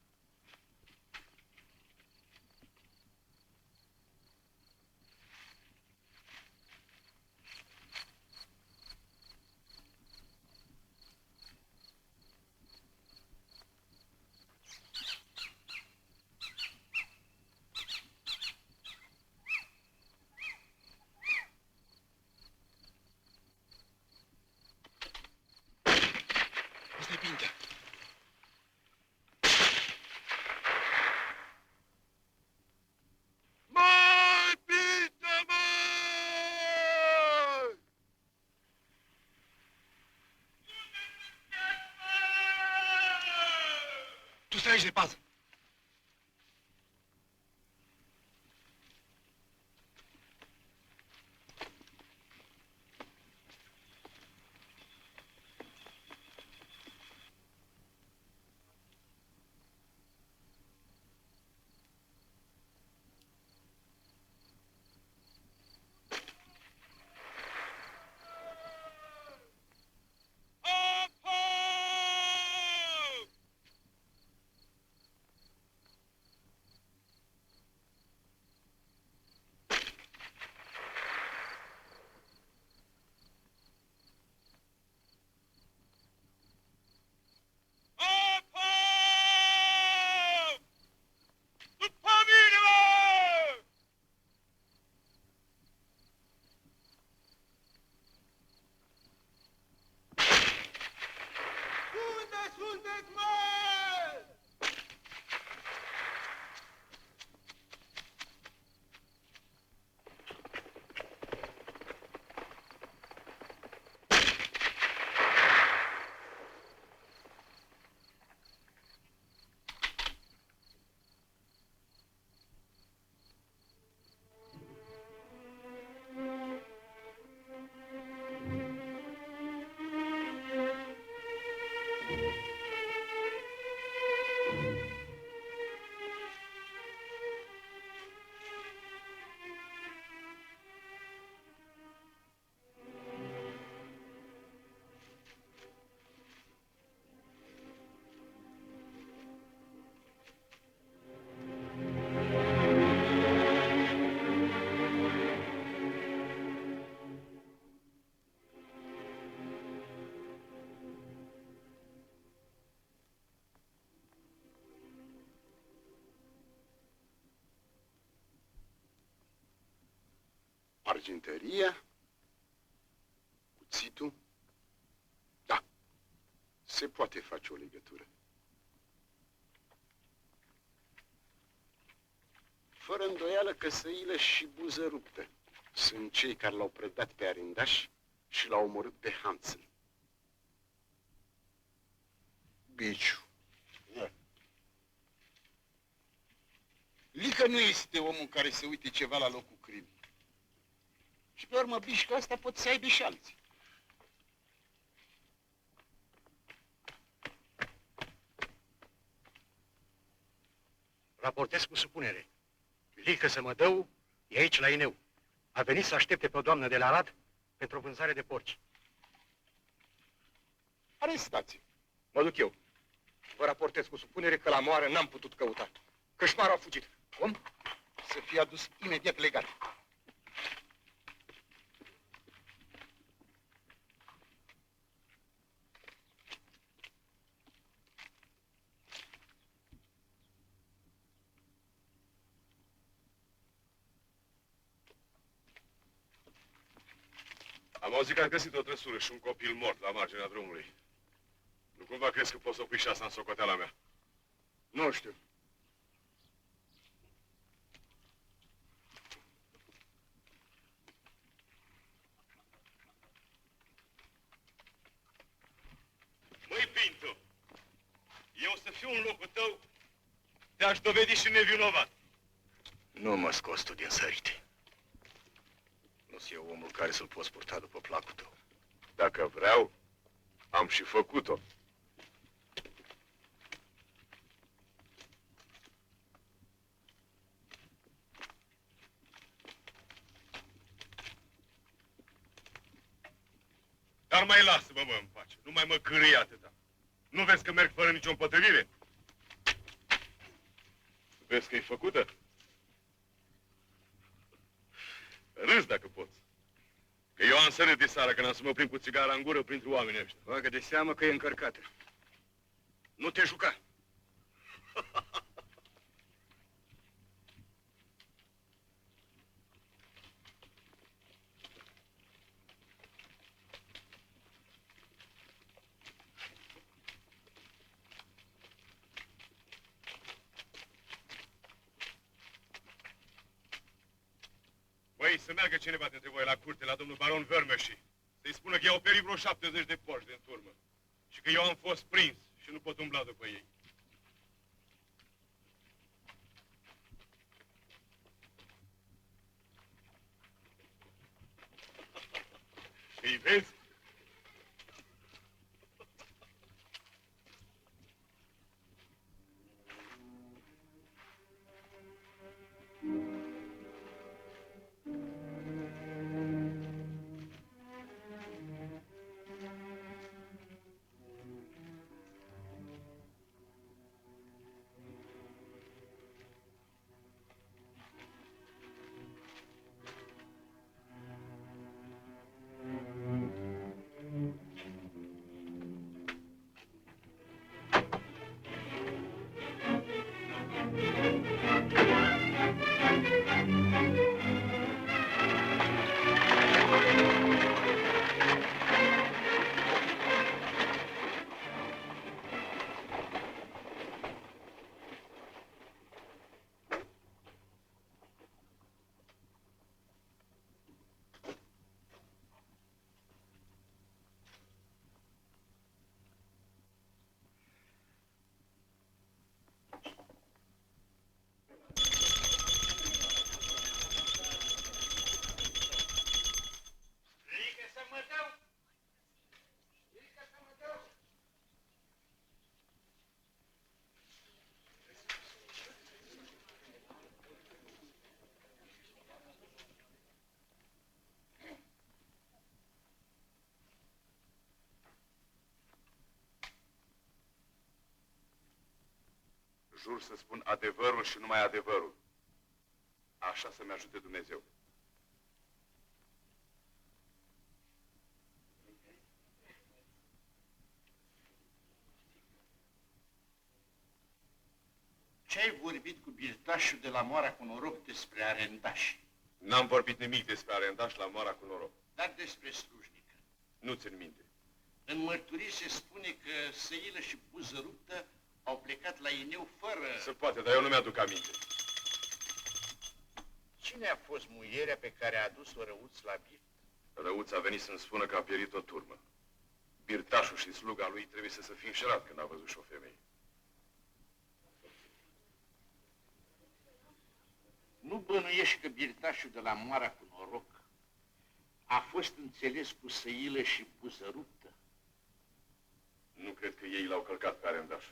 Tu stai aici de pază. Arginteria, cuțitul. Da, se poate face o legătură. Fără îndoială, căsăilă și buză ruptă sunt cei care l-au prădat pe arindaș și l-au omorât pe Hansel. Biciu. Lică nu este omul care se uite ceva la locul crimei. Și pe urmă bișca asta pot să aibă și alții. Raportez cu supunere. Lică Sămădău e aici la Ineu. A venit să aștepte pe o doamnă de la Arad pentru vânzare de porci. Arestați-i. Mă duc eu. Vă raportez cu supunere că la moară n-am putut căuta. Cășmarul a fugit. Cum? Să fie adus imediat legat. Am auzit că ați găsit o trăsură și un copil mort la marginea drumului. Nu cumva crezi că poți să pui și asta în socoteala mea? Nu știu. Măi, Pinto, eu să fiu în locul tău, te-aș dovedi și nevinovat. Nu mă scos tu din sărite. Nu-s eu omul care să-l poți purta după placul tău. Dacă vreau, am și făcut-o. Dar mai lasă-mă, mă, în pace. Nu mai mă cârâi atâta. Nu vezi că merg fără nicio împătărire? Vezi că e făcută? Râs dacă poți. Că eu am sărit de seară când am să mă prind cu țigara în gură printre oamenii ăștia. Bagă de seamă că e încărcată. Nu te juca. Băi, să meargă cineva dintre voi la curte, la domnul baron Vermeși. Să-i spună că i-au perit vreo 70 de porci din turmă. Și că eu am fost prins și nu pot umbla după ei. Vezi? Jur să spun adevărul și numai adevărul. Așa să-mi ajute Dumnezeu. Ce-ai vorbit cu birtașul de la Moara cu noroc despre arendași? N-am vorbit nimic despre arendaș la Moara cu noroc. Dar despre slujnică. Nu țin minte. În mărturii se spune că Săilă și Buză Ruptă au plecat la Ineu fără... Se poate, dar eu nu mi-aduc aminte. Cine a fost muierea pe care a adus-o Răuț la birt? Răuț a venit să-mi spună că a pierit o turmă. Birtașul și sluga lui trebuie să se fi înșelat când a văzut și o femeie. Nu bănuiești că birtașul de la Moara cu noroc a fost înțeles cu Săilă și Buză Ruptă? Nu cred că ei l-au călcat pe arendaș.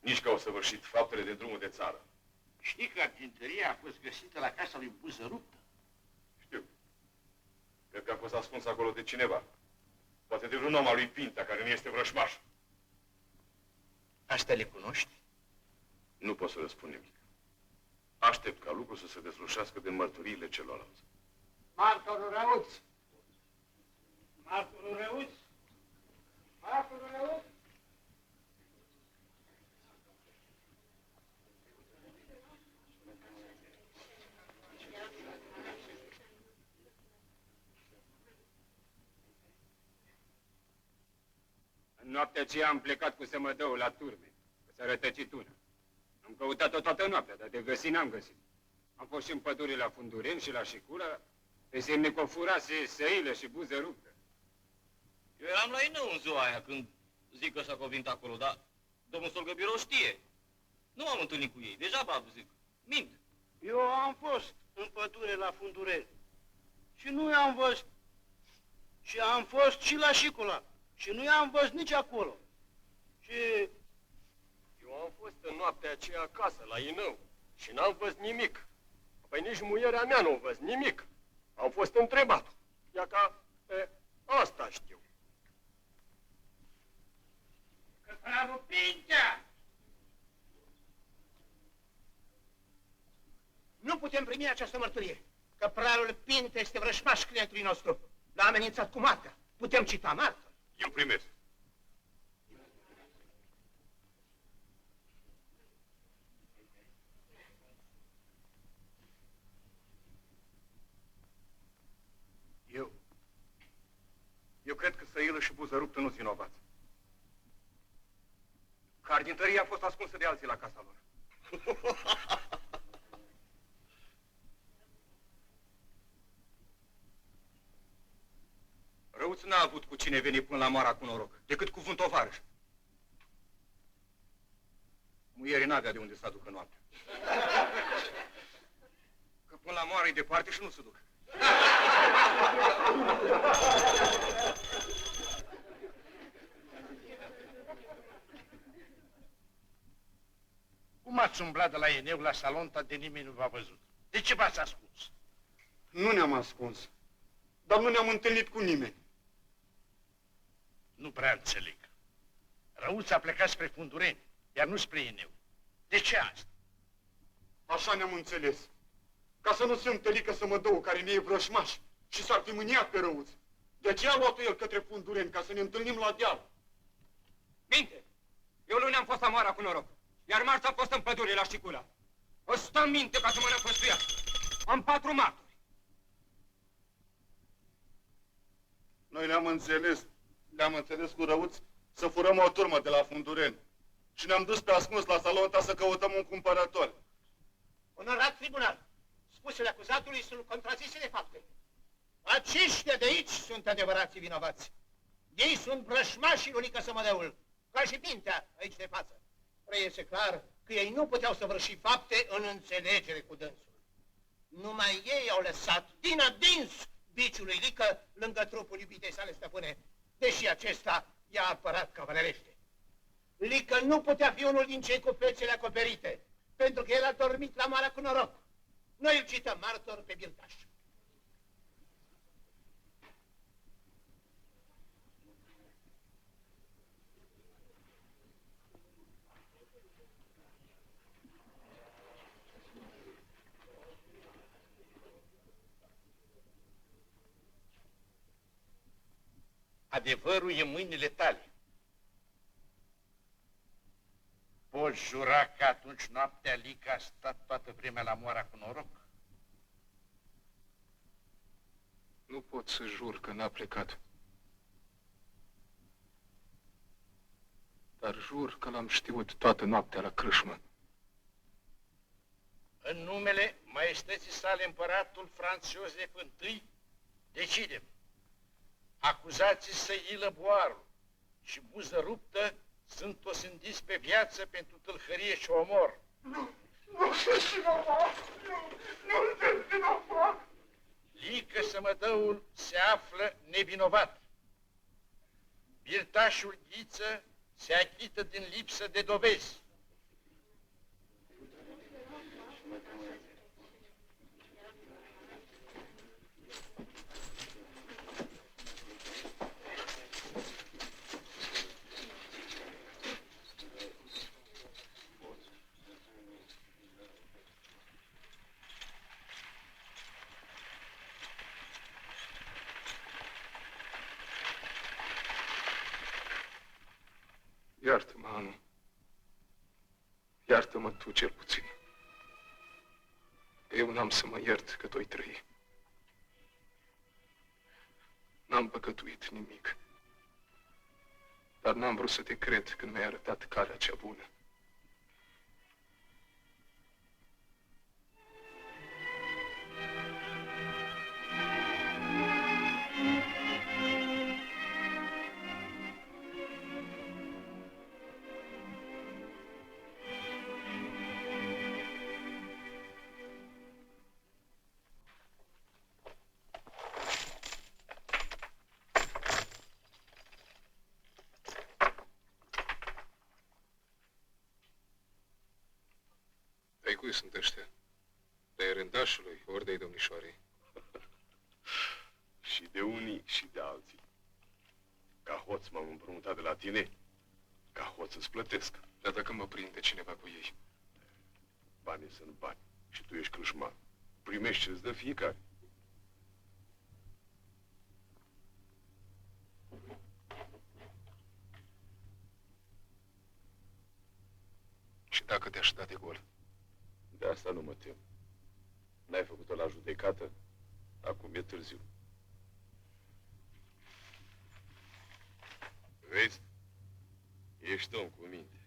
Nici că au săvârșit faptele de drumul de țară. Știi că arginteria a fost găsită la casa lui Buză Ruptă? Știu. Cred că a fost ascuns acolo de cineva. Poate de vreun om al lui Pinta, care nu este vrășmaș. Astea le cunoști? Nu pot să răspund nimic. Aștept ca lucrul să se deslușească din mărturiile celorlalți. Martorul Răuț! Martorul Răuț! Martorul Răuț! În noaptea aceea am plecat cu Sămădăul la turme, că s-a rătăcit una. Am căutat-o toată noaptea, dar de găsit n-am găsit. Am fost și în pădure la Funduren și la Șicura, pe semne că o furase Săilă și Buză Ruptă. Eu eram la Inău în ziua aia, când zic că s-a covint acolo, dar domnul Solgăbirou știe. Nu m-am întâlnit cu ei, deja zic, mint. Eu am fost în pădure la Fundureni și nu i-am văzut. Și am fost și la Șicula și nu i-am văzut nici acolo. Și eu am fost în noaptea aceea acasă, la Inău, și n-am văzut nimic. Păi nici muierea mea nu văzut nimic. Am fost întrebat. Ia ca pe asta știu. Căprarul Pintea! Nu putem primi această mărturie. Căprarul Pintea este vrășmaș clientului nostru. L-a amenințat cu moartea. Putem cita martor. Eu primesc. Eu cred că Săilă și Buză Ruptă nu-s vinovați. Că argintăria a fost ascunsă de alții la casa lor. Răuț n-a avut cu cine veni până la Moara cu noroc, decât cu vânt tovarăș. Muierii n-avea de unde să aducă noaptea. Că până la Moara e departe și nu se duc. Cum ați umblat de la Eneu la Salonta de nimeni nu v-a văzut? De ce v-ați ascuns? Nu ne-am ascuns, dar nu ne-am întâlnit cu nimeni. Nu prea înțeleg. Răuți a plecat spre Fundureni, iar nu spre Eneu. De ce asta? Așa ne-am înțeles. Ca să nu se întâlnică să mă dău care ne e vrășmaș și s-ar fi mâniat pe Răuț. De ce a luat el către Fundureni, ca să ne întâlnim la deal? Minte! Eu luni am fost la Moara cu noroc, iar marți a fost în pădure la Șicula. O stă minte ca să mă năpăstuiască. Am 4 martori. Noi ne-am înțeles cu Răuț să furăm o turmă de la Fundureni și ne-am dus pe ascuns la Salonta să căutăm un cumpărător. Onorat tribunal, spusele acuzatului sunt contrazise de fapte. Aceștia de aici sunt adevărații vinovați. Ei sunt brășmașii lui Lică Sămădăul, ca și Pintea aici de față. Reiese clar că ei nu puteau să vârși fapte în înțelegere cu dânsul. Numai ei au lăsat din adins biciul lui Lică lângă trupul iubitei sale stăpâne, deși acesta i-a apărat cavalerește. Lică nu putea fi unul din cei cu fețele acoperite, pentru că el a dormit la Moara cu noroc. Noi îl cităm martor pe Birtaș. Adevărul e în mâinile tale. Poți jura că atunci noaptea Lica a stat toată vremea la Moara cu noroc? Nu pot să jur că n-a plecat. Dar jur că l-am știut toată noaptea la crâșmă. În numele maestății sale împăratul Franț Iosef I, decidem. Acuzații Săilă Boaru și Buză Ruptă sunt osândiți pe viață pentru tâlhărie și omor. Nu sunt vinovat! Nu sunt vinovat! Lică Sămădăul se află nevinovat. Birtașul Ghiță se achită din lipsă de dovezi. Iartă-mă, Anu. Iartă-mă tu cel puțin. Eu n-am să mă iert că tu-i trăi. N-am păcătuit nimic. Dar n-am vrut să te cred când mi-ai arătat calea cea bună. Cui sunt ăștia? De rândașului, ori de domnișoarei? Și de unii și de alții. Ca hoț m-am împrumutat de la tine, ca hoț îți plătesc. Dar dacă mă prinde cineva cu ei? Banii sunt bani și tu ești crâșman. Primești ce-ți dă fiecare. Și dacă te-aș da de gol? De asta nu mă tem. N-ai făcut-o la judecată? Acum e târziu. Vezi? Ești om cu minte.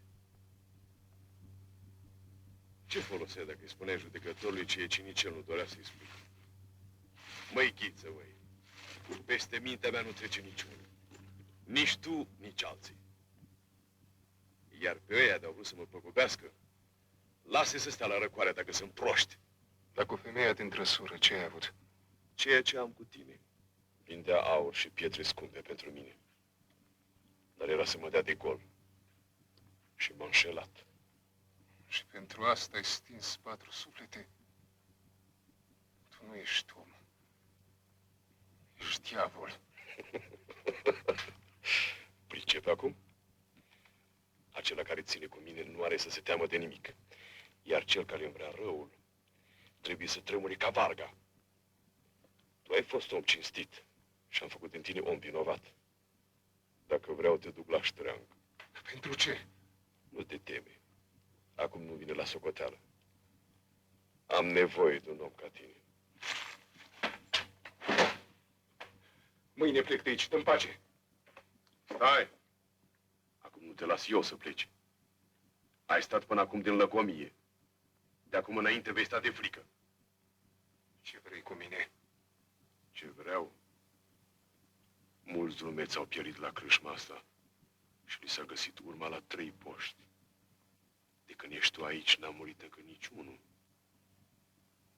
Ce folosea dacă îi spuneai judecătorului ceea ce nici el nu dorea să-i spui? Măi, Ghiță, măi, peste mintea mea nu trece niciunul. Nici tu, nici alții. Iar pe ăia de-au vrut să mă păgubească, lasă să stea la răcoare dacă sunt proști. Dacă o femeie te întrăsură, ce ai avut? ceea ce am cu tine. Vindea aur și pietre scumpe pentru mine. Dar era să mă dea de gol. Și m-a înșelat. Și pentru asta ai stins 4 suflete? Tu nu ești om. Ești diavol. Pricepe acum? Acela care ține cu mine nu are să se teamă de nimic. Iar cel care îmi vrea răul trebuie să tremure ca varga. Tu ai fost om cinstit și am făcut din tine om vinovat. Dacă vreau, te duc la ștreang. Pentru ce? Nu te teme. Acum nu vine la socoteală. Am nevoie de un om ca tine. Mâine plec de aici, dă-mi pace. Stai! Acum nu te las eu să pleci. Ai stat până acum din lăcomie. De acum înainte vei sta de frică. Ce vrei cu mine? Ce vreau? Mulți drumeți au pierit la crâșma asta și li s-a găsit urma la 3 poști. De când ești tu aici, n-a murit încă niciunul.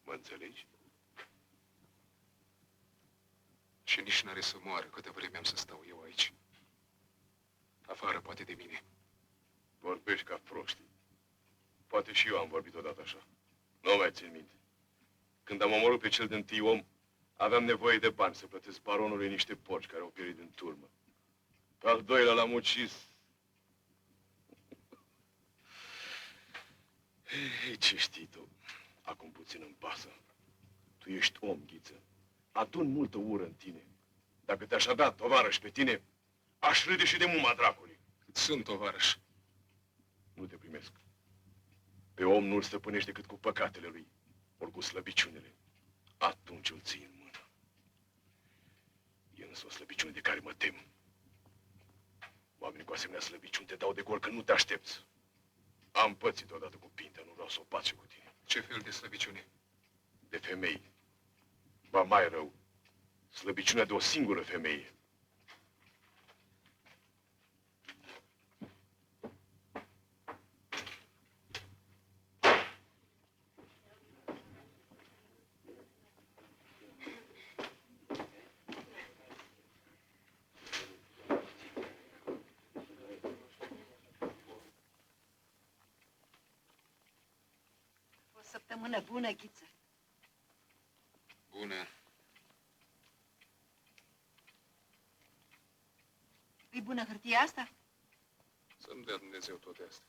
Mă înțelegi? Și nici n-are să moară câtă vreme am să stau eu aici. Afară, poate, de mine. Vorbești ca proștii. Poate și eu am vorbit odată așa. Nu mai țin minte. Când am omorât pe cel din-tâi om, aveam nevoie de bani să plătesc baronului niște porci care au pierit în turmă. Pe al doilea l-am ucis. Ei, ce știi tu? Acum puțin îmi pasă. Tu ești om, Ghiță. Adun multă ură în tine. Dacă te-aș avea tovarăș pe tine, aș râde și de muma dracului. Sunt tovarăș. Nu te primesc. Pe om nu-l stăpânești decât cu păcatele lui, ori cu slăbiciunile. Atunci îl ții în mână. E însă o slăbiciune de care mă tem. Oamenii cu asemenea slăbiciuni te dau de gol că nu te aștepți. Am pățit odată cu Pintea, nu vreau să o bat și cu tine. Ce fel de slăbiciune? De femei. Ba mai rău, slăbiciunea de o singură femeie. O săptămână bună, Ghiță. Bună. E bună hârtia asta? Să-mi dea Dumnezeu toate astea.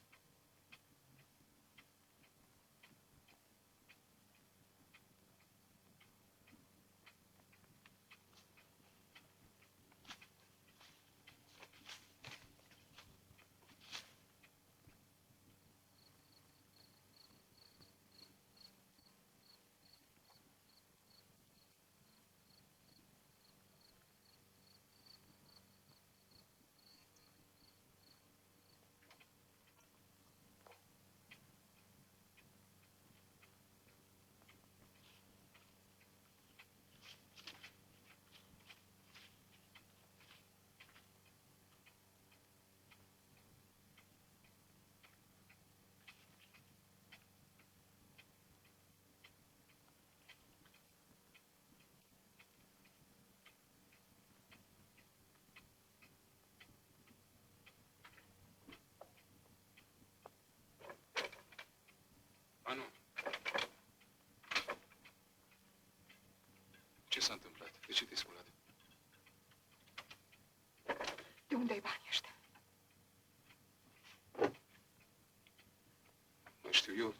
Anu. Ce s-a întâmplat? De ce te-ai sculat? De unde ai banii ăștia? Nu știu eu.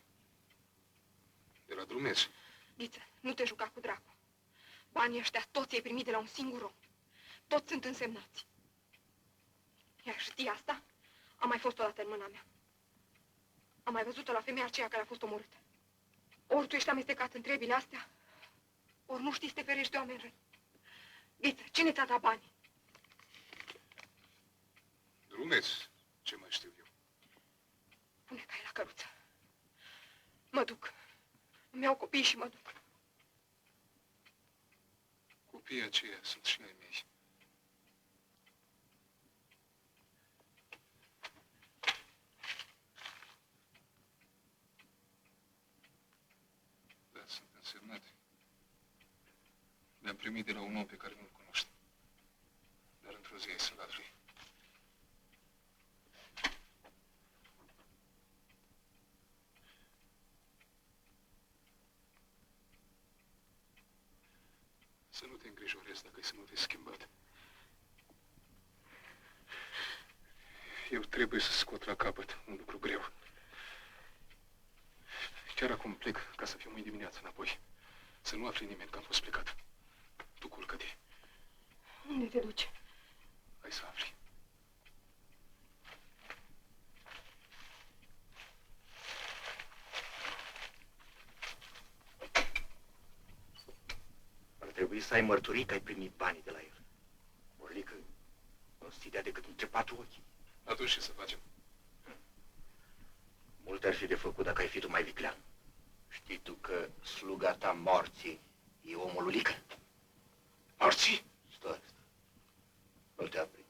De la Drumeț. Ghiță, nu te juca cu dracu. Banii ăștia toți ai primit de la un singur om. Toți sunt însemnați. Iar știi asta? Am mai fost odată în mâna mea. Am mai văzut-o la femeia aceea care a fost omorâtă. Ori tu ești amestecat în trebile astea, ori nu știi să te ferești de oameni răi. Ghiță, cine ți-a dat banii? Drumeț, ce mai știu eu? Pune cai la căruță. Mă duc. Îmi iau copiii și mă duc. Copiii aceia sunt și ai mei. Da, sunt însemnate. primit de la un om pe care nu-l cunoști. Dar într-o zi ai să-l afli. Să nu te îngrijorezi dacă ai să nu te schimbat. Eu trebuie să scot la capăt un lucru greu. Chiar acum plec ca să fiu mâine dimineață înapoi. Să nu afli nimeni că am fost plecat. Tu culcă-te. Unde te duci? Hai să afli. Ar trebui să ai mărturii că ai primit banii de la el. Orlică, nu-ți ți dea decât între 4 ochi. Atunci ce să facem? Mult ar fi de făcut dacă ai fi tu mai viclean. Știi tu că sluga ta morții e omul lui Lică? Morții? Stai. Nu te aprind.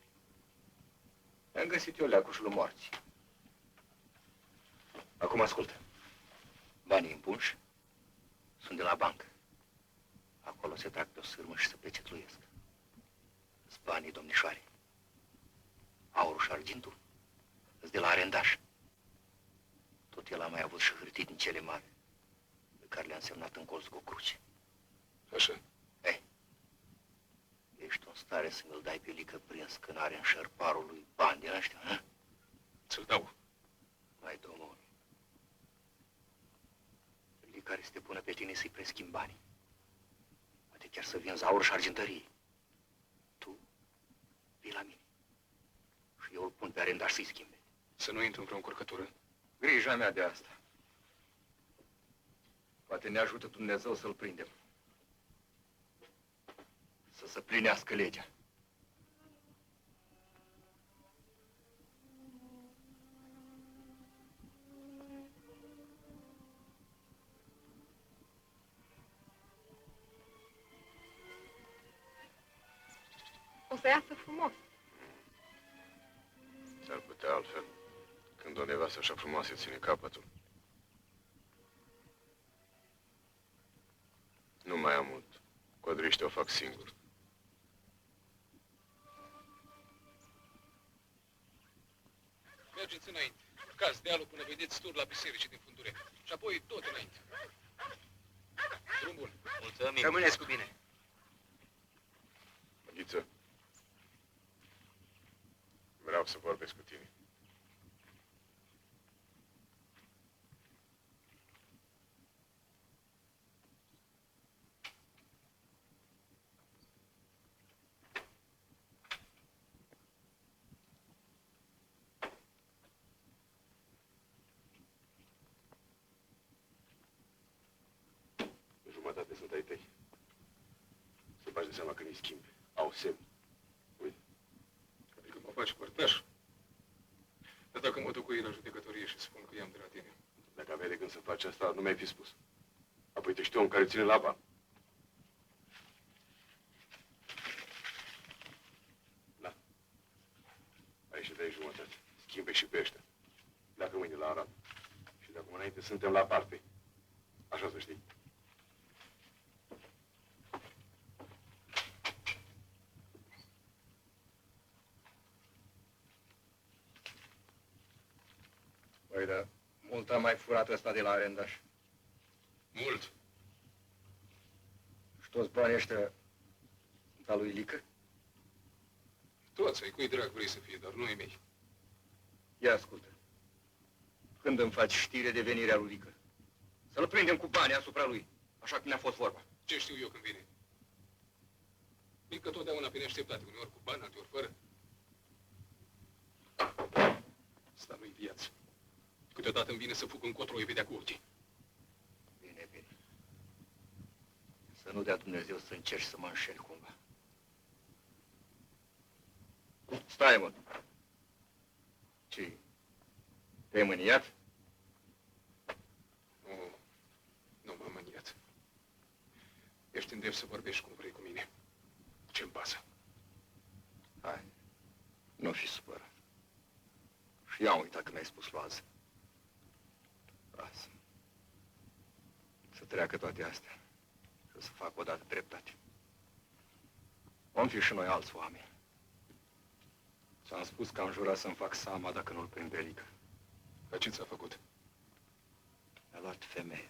Am găsit eu leacușul lui morții. Acum ascultă. Banii împunși sunt de la bancă. Acolo se trag pe o sârmă și se pecetluiesc. Sunt banii domnișoare. Aurul și argintul sunt de la arendaș. Tot el a mai avut și hârtii din cele mari, pe care le-a însemnat în colț cu o cruce. Așa. Ești în stare să mi-l dai pe Lică prins când are în șerparul lui bani din ăștia, hă? Ți-l dau. Mai domnul. Lică care să te pună pe tine să-i preschimbi banii. Poate chiar să vinzi aur și argintărie. Tu vii la mine. Și eu îl pun pe arendaș să-i schimbe. Să nu intru în vreo încurcătură. Grija mea de asta. Poate ne ajută Dumnezeu să-l prindem. Să se plinească legea. O să iasă frumos. S-ar putea altfel. Când o nevastă așa frumoasă ține capătul. Nu mai am mult. Codriște o fac singur. Mergeți înainte. Urcați dealul până vedeți tur la biserici din Fundure. Și apoi tot înainte. Drum bun. Mulțumim. Rămâneți cu bine. Ghiță. Vreau să vorbesc cu tine. Jumătate sunt ai tăi. Să bagi de seama că nu-i schimbi. Au semn. Uite. Adică mă faci părtaș. Dar dacă mă duc cu ei la judecătorie și spun că i-am de la tine. Dacă aveai de gând să faci asta, nu mi-ai fi spus. Apoi te știu om care ține la bani. Da. Ai și dai jumătate. Schimbe și pe ăștia. Pleacă mâine la Arad. Și de acum înainte suntem la parte. Așa să știi. Păi da, mult am mai furat ăsta de la arendaș. Mult. Și toți banii ăștia sunt al lui Lică? Toți, ai cui drag vrei să fie, dar nu ai mei. Ia ascultă. Când îmi faci știre de venirea lui Lică? Să-l prindem cu banii asupra lui, așa cum ne-a fost vorba. Ce știu eu când vine? Mică totdeauna pe neașteptate, uneori cu bani, alteori fără. Asta nu-i viață. Câteodată îmi vine să fug încotro, o vedea cu ochii. Bine, bine. Să nu dea Dumnezeu să încerci să mă înșeli cumva. Stai, mă. Ce? Te-ai mâniat? Nu, nu m-am mâniat. Ești îndemn să vorbești cum vrei cu mine. Ce-mi pasă? Hai, nu fi supărat. Și eu am uitat că mi-ai spus loază. Lasă. Să treacă toate astea și o să fac odată dreptate. Vom fi și noi alți oameni. Ți-am spus că am jurat să-mi fac seama dacă nu-l prind pe Lică. Dar ce ți-a făcut? Mi-a luat femeie.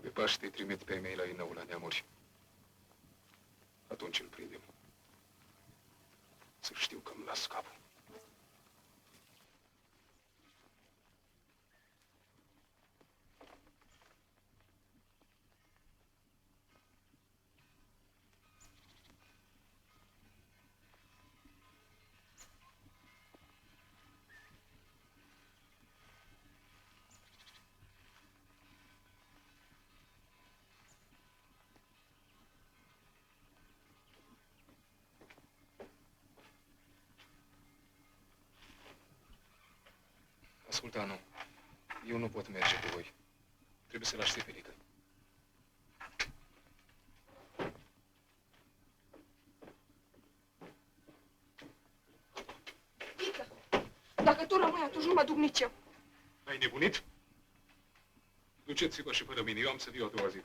De Paște îi trimit pe ei la Inău, la Neamuri. Atunci îl prindem. Să știu că îmi las capul. Ascultă, Anu, eu nu pot merge cu voi. Trebuie să-l aștept pe Lică. Lică, dacă tu rămâi, atunci nu mă duc nici eu. Ai nebunit? Duceți-vă și fără mine, eu am să viu a doua zi.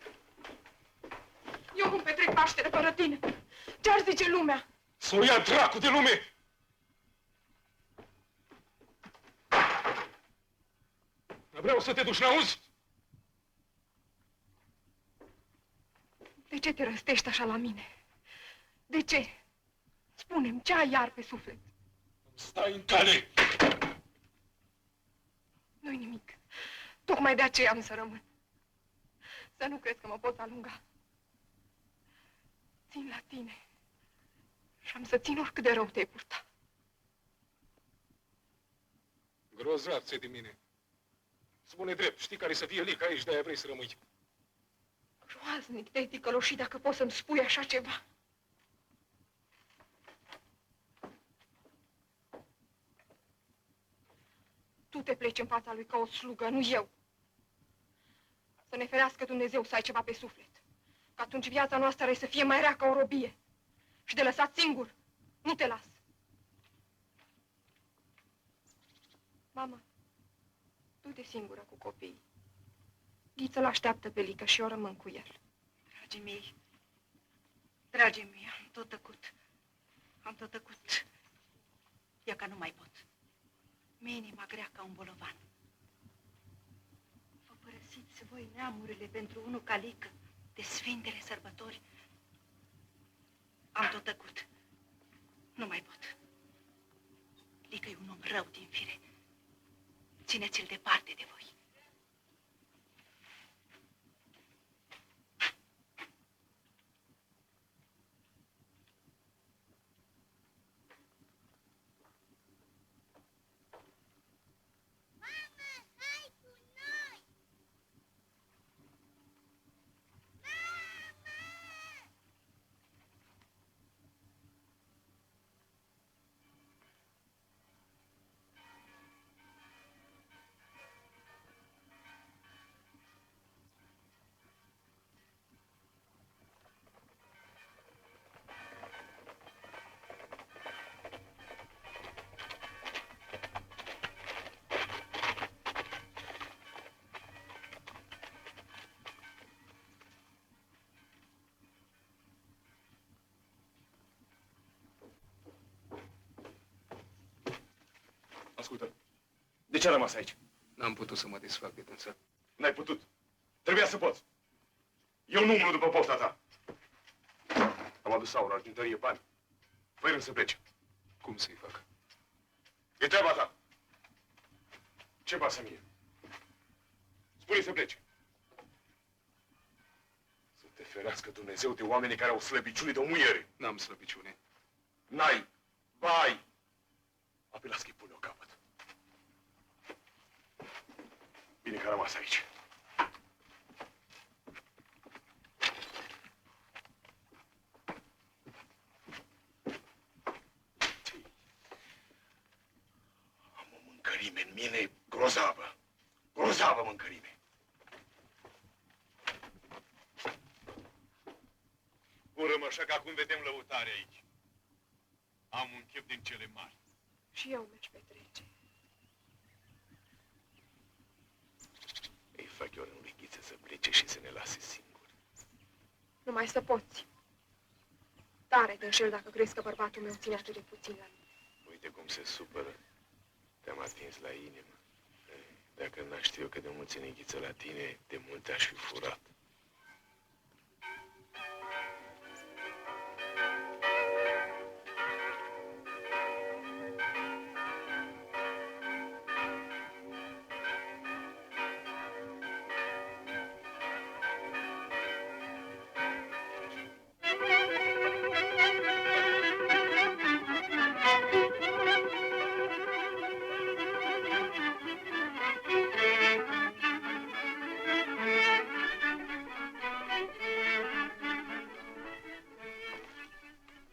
Eu nu petrec Paștele fără tine. Ce-ar zice lumea? Să o ia dracu de lume! Vreau să te duci, n-auzi? De ce te răstești așa la mine? De ce? Spune-mi, ce ai iar pe suflet? Stai în cale! Nu-i nimic. Tocmai de aceea am să rămân. Să nu crezi că mă pot alunga. Țin la tine. Și am să țin oricât de rău te-ai purta. Grozav ți-e de mine. Spune drept, știi care să fie Lica aici, de-aia vrei să rămâi. Groaznic te-ai ticăloșit dacă poți să-mi spui așa ceva. Tu te pleci în fața lui ca o slugă, nu eu. Să ne ferească Dumnezeu să ai ceva pe suflet. Că atunci viața noastră are să fie mai rea ca o robie. Și de lăsat singur, nu te las. Mama, du-te singură cu copiii. Ghiță-l așteaptă pe Lică și eu rămân cu el. Dragii mei, am tot tăcut. Am tot tăcut. E că nu mai pot. Mi-e inima grea ca un bolovan. Vă părăsiți voi neamurile pentru unul ca Lică, de sfintele sărbători. Am tot tăcut. Nu mai pot. Lică e un om rău din fire. Țineți-l departe de voi. Ascultă, de ce ai rămas aici? N-am putut să mă desfac de dânsa. N-ai putut. Trebuia să poți. Eu nu umblu după pofta ta. Am adus aur, argintărie, bani. Fără să plece. Cum să-i fac? E treaba ta. Ce pasă mie? Spune să plece. Să te ferească Dumnezeu de oamenii care au slăbiciune de o muiere. N-am slăbiciune. N-ai. Ba ai. Apelați să-i pune o capăt. Bine că a rămas aici. Am o mâncărime în mine grozavă. Grozavă mâncărime. Urăm așa că acum vedem lăutare aici. Am un chef din cele mari. Și eu mi-aș petrece. Îi fac eu în Ghiță să plece și să ne lase singuri. Numai să poți. Tare te înșel dacă crezi că bărbatul meu ține atât de puțin la mine. Uite cum se supără. Te-am atins la inimă. Dacă n-aș ști eu cât de mult ține Ghiță la tine, de mult te-aș fi furat.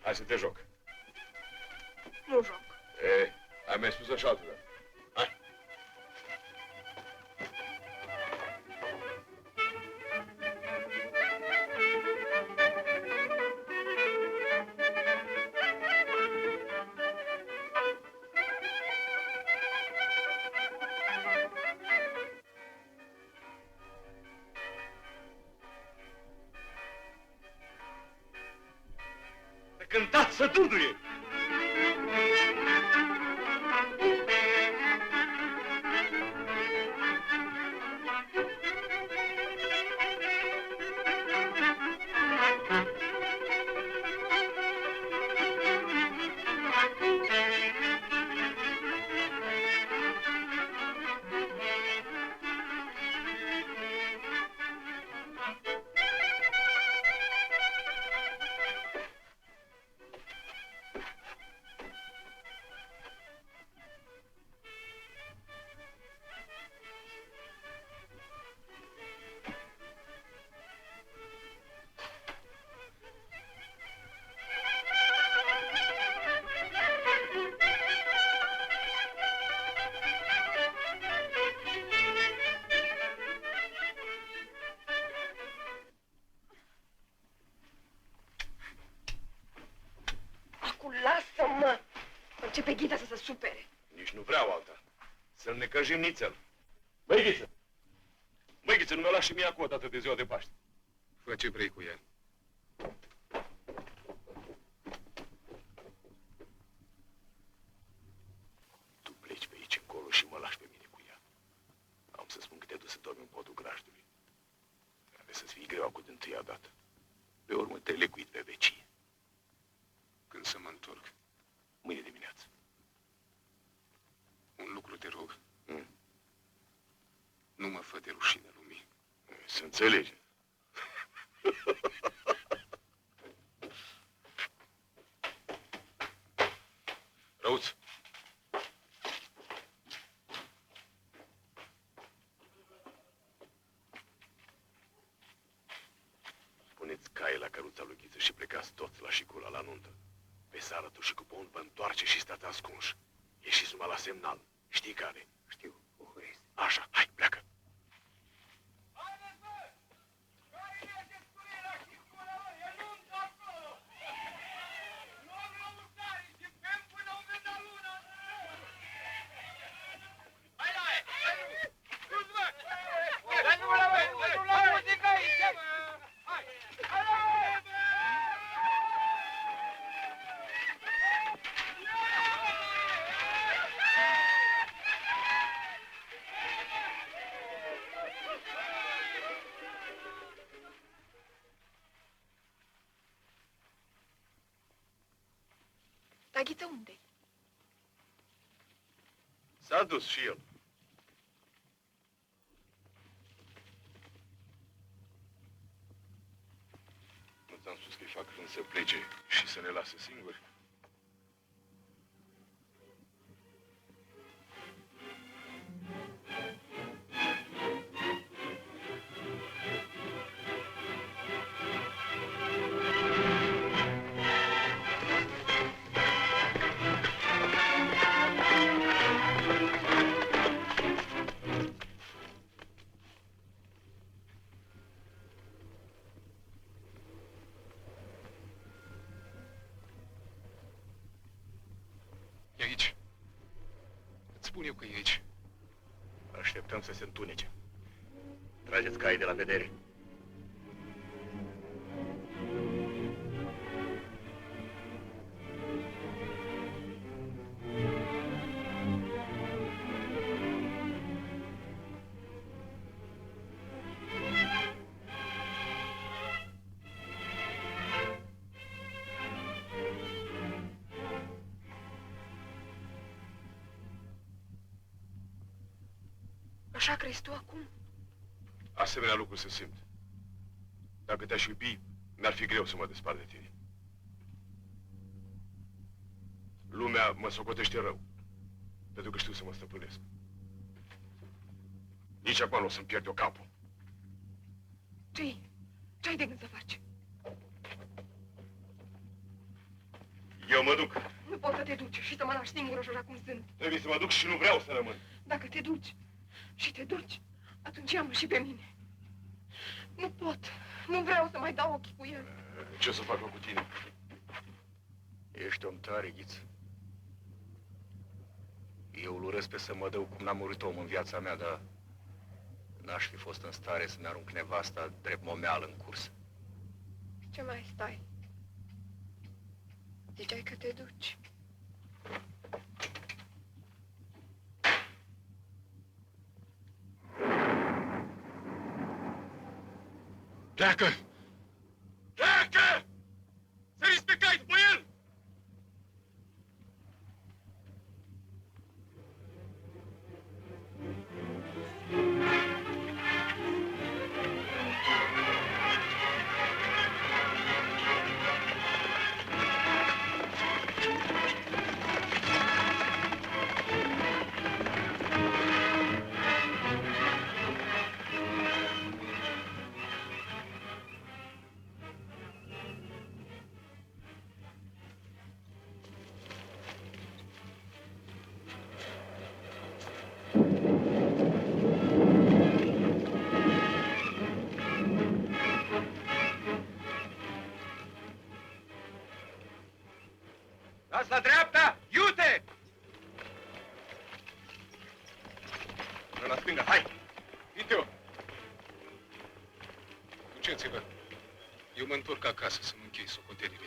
Hai să te joc. Nu joc. Ai mai spus așa altă dată. Hai. Cântați să duduie! Lasă-mă! Începe Ghita să se supere. Nici nu vreau alta. Să-l necăjim nițel. Băi, Ghiță! Băi, Ghiță, nu mi-o lași și mie acum dată de ziua de Paște. Fă ce vrei cu el. Tu pleci pe aici încolo și mă lași pe mine cu ea. Am să spun că te duci să dormi în podul grajdului. Are să-ți fii greu cu dintâia dată. Pe urmă te-ai lecuit pe vecie. Când să mă întorc? Mâine dimineață. Un lucru te rog. Nu mă fă de rușine lumii. Să înțelegi. Răuț. Puneți cai la căruța lui Ghiță și plecați toți la Șicula la nuntă. Pe seară tu și Cupon vă întoarce și stați ascunși. Ieșiți numai la semnal. Știi care? Știu. Așa, hai, pleacă. Dar Ghiță unde-i? S-a dus și el. Nu ți-am spus că-i fac când să plece și să ne lasă singuri? E aici. Îți spun eu că e aici. Așteptăm să se întunece. Trageți caii de la vedere. Așa crezi tu acum? Asemenea lucruri se simt. Dacă te-aș iubi, mi-ar fi greu să mă despart de tine. Lumea mă socotește rău, pentru că știu să mă stăpânesc. Nici acum nu o să-mi pierd eu capul. Ce ai de gând să faci? Eu mă duc. Nu poți să te duci și să mă lași singură așa cum sunt. Trebuie să mă duc și nu vreau să rămân. Dacă te duci și te duci, atunci ia-mă și pe mine. Nu pot. Nu vreau să mai dau ochii cu el. Ce o să fac cu tine? Ești om tare, Ghiță. Eu îl urăsc pe Sămădău cum n-am urât om în viața mea, dar n-aș fi fost în stare să-mi arunc nevasta drept momeală în curs. Ce mai stai? Ziceai că te duci. Pleacă! Pleacă! Săriți pe cai după el! Las la dreapta! Iute! La stânga, hai! Viteo! Duceți-vă. Eu mă întorc acasă să-mi închei socotelile.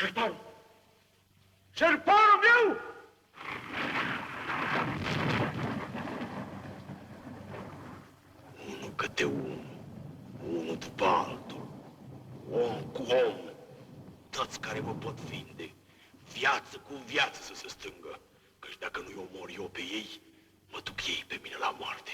Șerparul! Șerparul meu! Unul câte unul după altul, om cu om, toți care vă pot vinde, viață cu viață să se stângă, căci dacă nu-i omor eu pe ei, mă duc ei pe mine la moarte.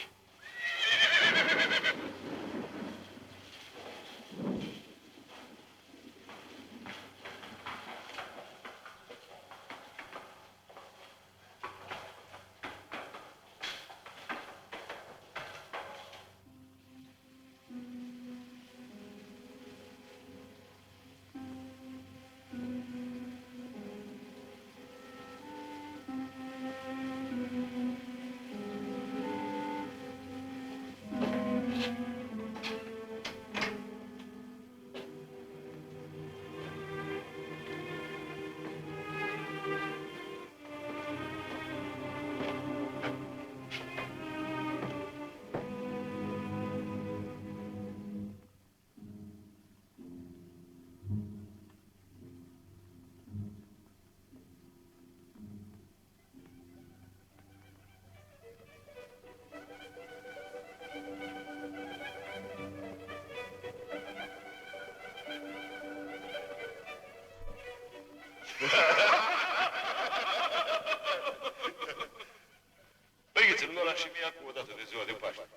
imediat cu o dată de ziua de Paște.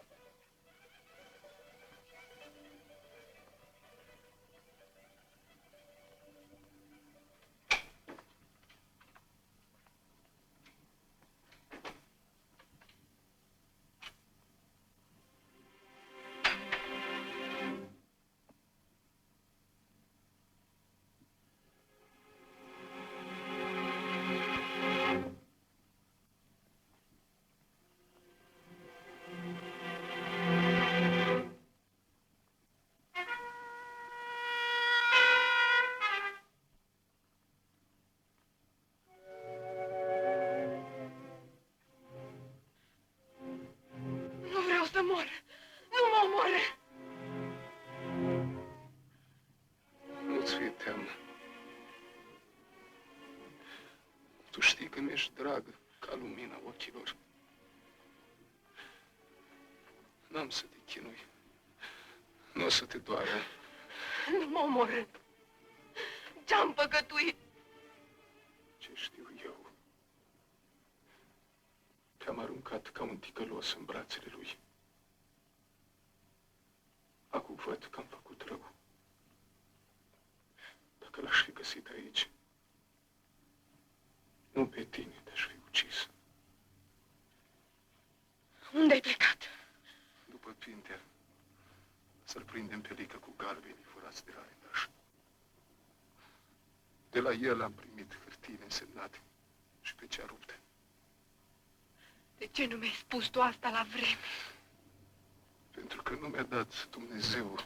Nu vreau să mor! Nu mă omoră! Nu-ți fie teamă. Tu știi că mi-ești dragă ca lumina ochilor. N-am să te chinui. Nu o să te doară. Nu mă omoră! Ce-am păcătuit? Ce știu eu? Te-am aruncat ca un ticălos în brațele lui. Acum văd că am făcut rău. Dacă l-aș fi găsit aici, nu pe tine te-aș fi ucis. Unde-ai plecat? După Pinter, să-l prindem pe Lică cu galbenii furați de la Arendaș. De la el am primit hârtiile însemnate și pe cea ruptă. De ce nu mi-ai spus tu asta la vreme? Pentru că nu mi-a dat Dumnezeu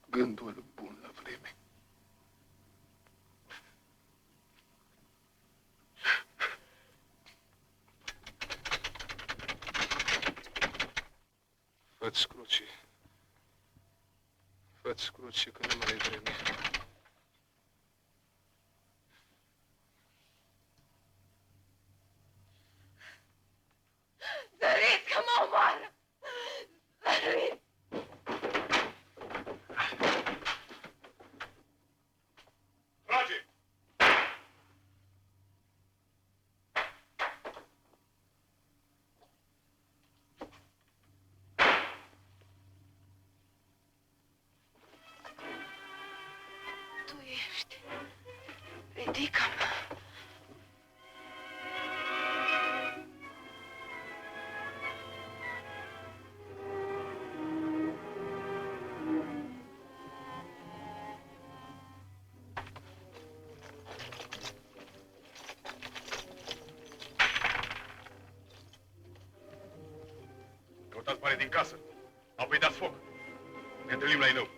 gândul bun la vreme. Fă-ți cruce. Fă-ți cruce că nu mai e vreme. Zăriți că mă omoară! Zăriți! Trage! Tu ești. Ridică-mă. Căutați bani din casă. Apoi dați foc. Ne întâlnim la Inău.